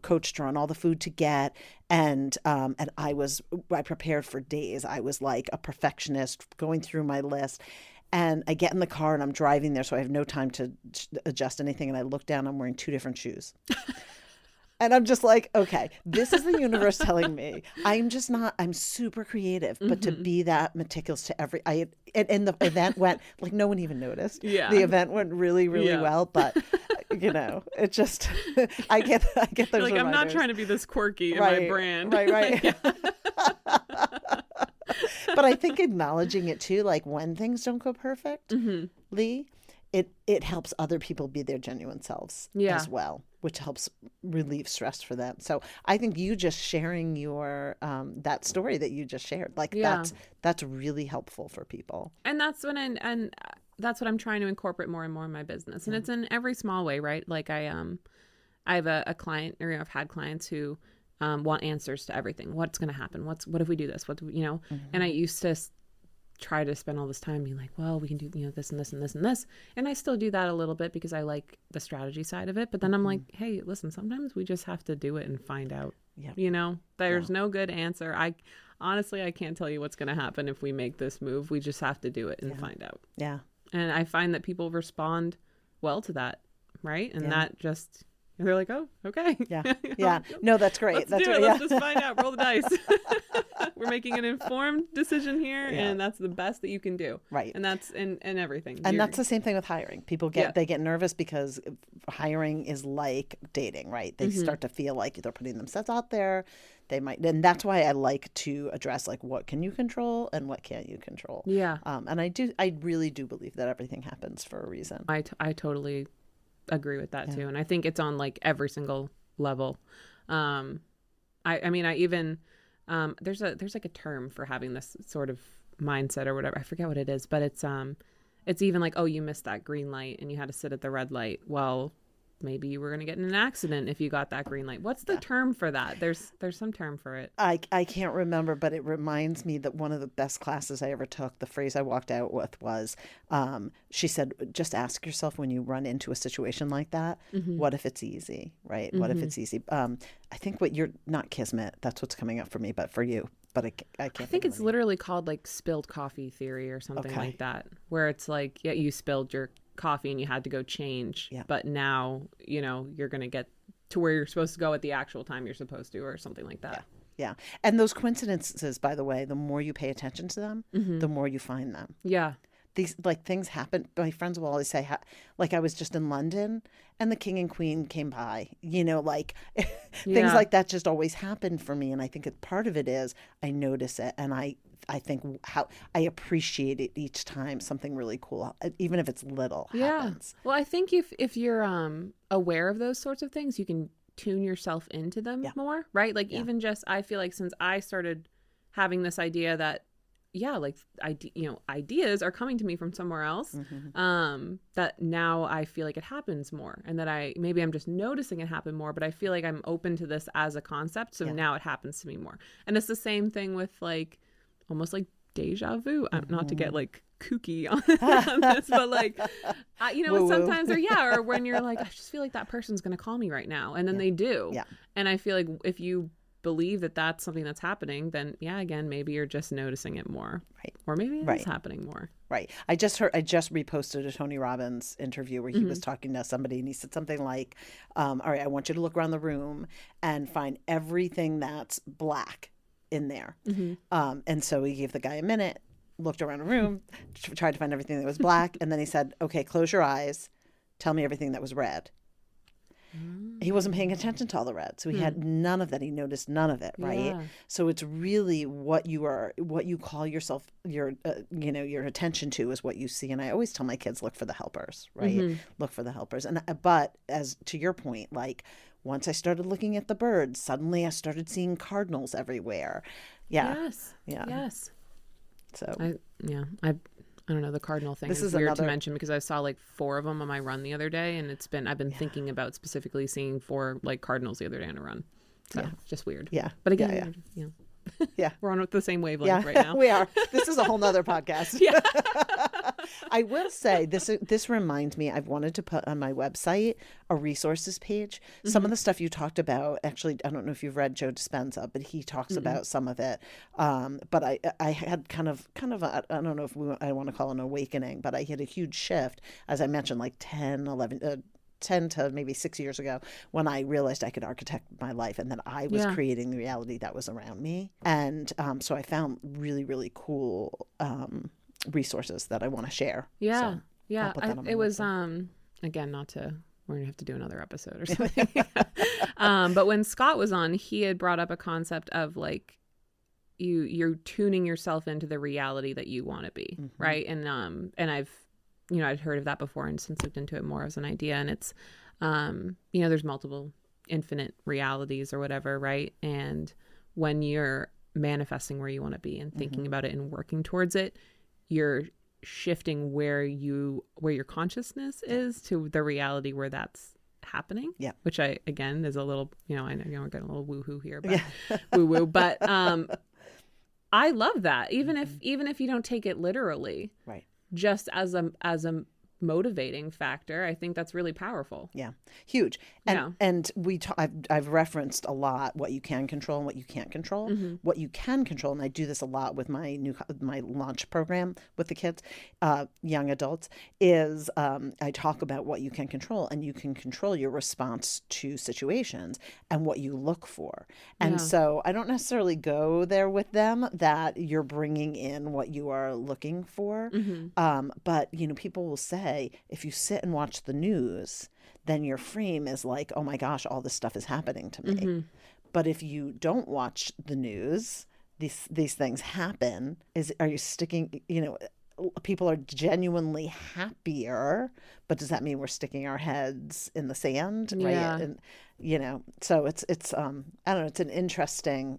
coached her on all the food to get. And I prepared for days. I was like a perfectionist going through my list. And I get in the car and I'm driving there, so I have no time to adjust anything. And I look down, I'm wearing 2 different shoes. And I'm just like, okay, this is the universe telling me I'm super creative, but to be that meticulous to and the event went, like, no one even noticed. Yeah. The event went really, really well, but it just, I get those like, reminders. I'm not trying to be this quirky in my brand. Right. But I think acknowledging it too, like when things don't go perfectly, it helps other people be their genuine selves as well, which helps relieve stress for them. So I think you just sharing your that story that you just shared, like that's really helpful for people. And that's that's what I'm trying to incorporate more and more in my business. And it's in every small way, right? Like I have a client, or I've had clients who want answers to everything. What's going to happen? What if we do this? And I used to try to spend all this time being like, well, we can do, this and this and this and this. And I still do that a little bit because I like the strategy side of it. But then I'm like, hey, listen, sometimes we just have to do it and find out, there's no good answer. I can't tell you what's going to happen if we make this move. We just have to do it and find out. Yeah. And I find that people respond well to that. Right. And that just, they're like, oh, okay. Yeah. No, that's great. Let's do it. Let's just find out. Roll the dice. We're making an informed decision here, and that's the best that you can do. Right. And that's in everything. And that's the same thing with hiring. People they get nervous because hiring is like dating, right? They start to feel like they're putting themselves out there. They might, and that's why I like to address like what can you control and what can't you control. Yeah. And I really do believe that everything happens for a reason. I totally agree with that too, and I think it's on like every single level. I mean I even there's like a term for having this sort of mindset or whatever. I forget what it is, but it's even like, oh, you missed that green light and you had to sit at the red light. Well, maybe you were going to get in an accident if you got that green light. What's the term for that? There's some term for it. I can't remember, but it reminds me that one of the best classes I ever took, the phrase I walked out with was, she said, just ask yourself when you run into a situation like that, what if it's easy, right? What if it's easy? I think you're not kismet, that's what's coming up for me, but for you. But I can't. I think it's literally called like spilled coffee theory or something like that, where it's like, you spilled your coffee and you had to go change, but now you're going to get to where you're supposed to go at the actual time you're supposed to, or something like that. Yeah. And those coincidences, by the way, the more you pay attention to them, the more you find them. Yeah. These like things happen. My friends will always say, like I was just in London and the king and queen came by, like things like that just always happen for me. And I think part of it is I notice it, and I think how I appreciate it each time something really cool, even if it's little, happens. Well, I think if you're aware of those sorts of things, you can tune yourself into them more, right? Like even just, I feel like since I started having this idea that ideas are coming to me from somewhere else, that now I feel like it happens more, and that I'm just noticing it happen more, but I feel like I'm open to this as a concept, so now it happens to me more. And it's the same thing with like almost like deja vu, not to get like kooky on this, but like sometimes or when you're like, I just feel like that person's gonna call me right now, and then they do. And I feel like if you believe that that's something that's happening, then again, maybe you're just noticing it more, right? Or maybe it is happening more. Right. I just reposted a Tony Robbins interview where he was talking to somebody and he said something like, all right, I want you to look around the room and find everything that's black in there. And so he gave the guy a minute, looked around the room, tried to find everything that was black. And then he said, okay, close your eyes. Tell me everything that was red. He wasn't paying attention to all the red. So he had none of that. He noticed none of it. Right. Yeah. So it's really what you call yourself, your attention to is what you see. And I always tell my kids, look for the helpers, right? Look for the helpers. And, but as to your point, like once I started looking at the birds, suddenly I started seeing cardinals everywhere. Yeah. Yes. Yeah. Yes. So I don't know, the cardinal thing is weird to mention because I saw like 4 of them on my run the other day, and I've been thinking about specifically seeing 4 like cardinals the other day on a run. So just weird. Yeah. But again, we're on the same wavelength right now. We are. This is a whole nother podcast. Yeah. I will say this reminds me, I've wanted to put on my website a resources page. Some of the stuff you talked about, actually, I don't know if you've read Joe Dispenza, but he talks about some of it. But I had kind of I don't know if I want to call it an awakening, but I had a huge shift, as I mentioned, like 10 to maybe 6 years ago, when I realized I could architect my life and that I was creating the reality that was around me. And so I found really, really cool resources that I want to share. Yeah. So yeah. It was, again, we're going to have to do another episode or something. But when Scott was on, he had brought up a concept of like, you're tuning yourself into the reality that you want to be. Right. And I'd heard of that before and since looked into it more as an idea. And it's, there's multiple infinite realities or whatever, right? And when you're manifesting where you want to be and thinking about it and working towards it, you're shifting where your consciousness is to the reality where that's happening. Yeah. Which again, is a little, I know we're getting a little woo-hoo here, but woo-woo. But I love that. Even if you don't take it literally. Right. Just as a motivating factor, I think that's really powerful. Yeah, huge. And I've referenced a lot what you can control and what you can't control. What you can control, and I do this a lot with my launch program with the kids, young adults, is I talk about what you can control, and you can control your response to situations and what you look for. And so I don't necessarily go there with them that you're bringing in what you are looking for. But people will say, if you sit and watch the news, then your frame is like, oh my gosh, all this stuff is happening to me. But if you don't watch the news, these things happen. Are you sticking, people are genuinely happier, but does that mean we're sticking our heads in the sand? Yeah. Right. And, so it's I don't know, it's an interesting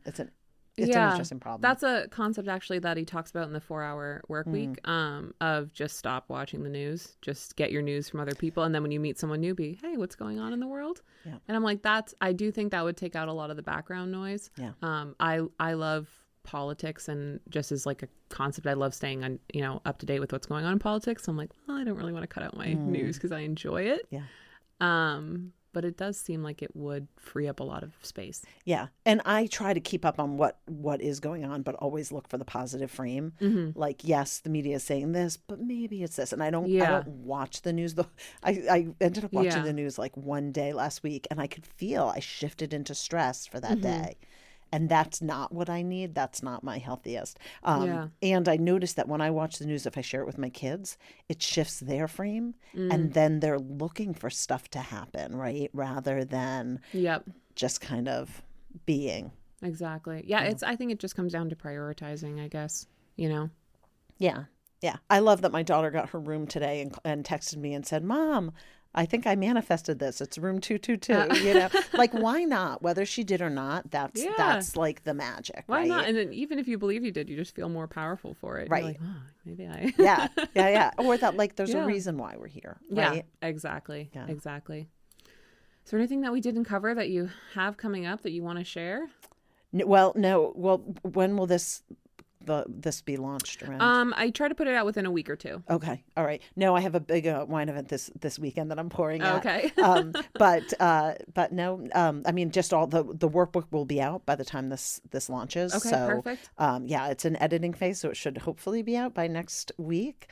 problem. That's a concept actually that he talks about in the 4-Hour Work Week, of just stop watching the news, just get your news from other people. And then when you meet someone new, hey, what's going on in the world? Yeah. And I'm like, I do think that would take out a lot of the background noise. Yeah. I love politics, and just as like a concept, I love staying on, up to date with what's going on in politics. So I'm like, well, I don't really want to cut out my news because I enjoy it. Yeah. But it does seem like it would free up a lot of space. Yeah. And I try to keep up on what is going on, but always look for the positive frame. Like, yes, the media is saying this, but maybe it's this. And I don't watch the news. I ended up watching the news like one day last week, and I could feel I shifted into stress for that day. And that's not what I need. That's not my healthiest. And I noticed that when I watch the news, if I share it with my kids, it shifts their frame. And then they're looking for stuff to happen, right? Rather than just kind of being. Exactly. Yeah, I think it just comes down to prioritizing, I guess, Yeah. Yeah. I love that my daughter got her room today and texted me and said, Mom, I think I manifested this. It's room 222, like, why not? Whether she did or not, that's like the magic. Why not? And then even if you believe you did, you just feel more powerful for it. Right. You're like, oh, maybe I. Yeah. Or that like there's a reason why we're here. Right? Yeah, exactly. Yeah. Exactly. Is there anything that we didn't cover that you have coming up that you want to share? Well, no. Well, when will this this be launched around? I try to put it out within a week or two. Okay. All right. No, I have a big wine event this weekend that I'm pouring at. Okay. But no, I mean, just all the workbook will be out by the time this launches. Okay, so, perfect. Yeah, it's an editing phase, so it should hopefully be out by next week.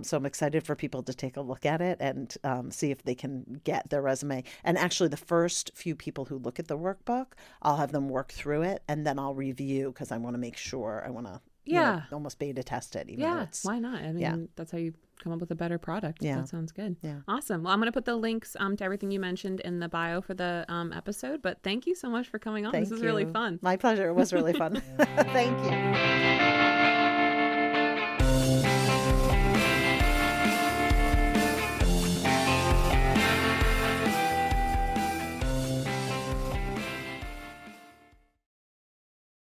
So I'm excited for people to take a look at it and see if they can get their resume. And actually, the first few people who look at the workbook, I'll have them work through it, and then I'll review because I want to make sure. I want to almost beta test it. Even though it's, why not? I mean, that's how you come up with a better product. Yeah. That sounds good. Yeah. Awesome. Well, I'm going to put the links to everything you mentioned in the bio for the episode. But thank you so much for coming on. This was really fun. My pleasure. It was really fun. Thank you.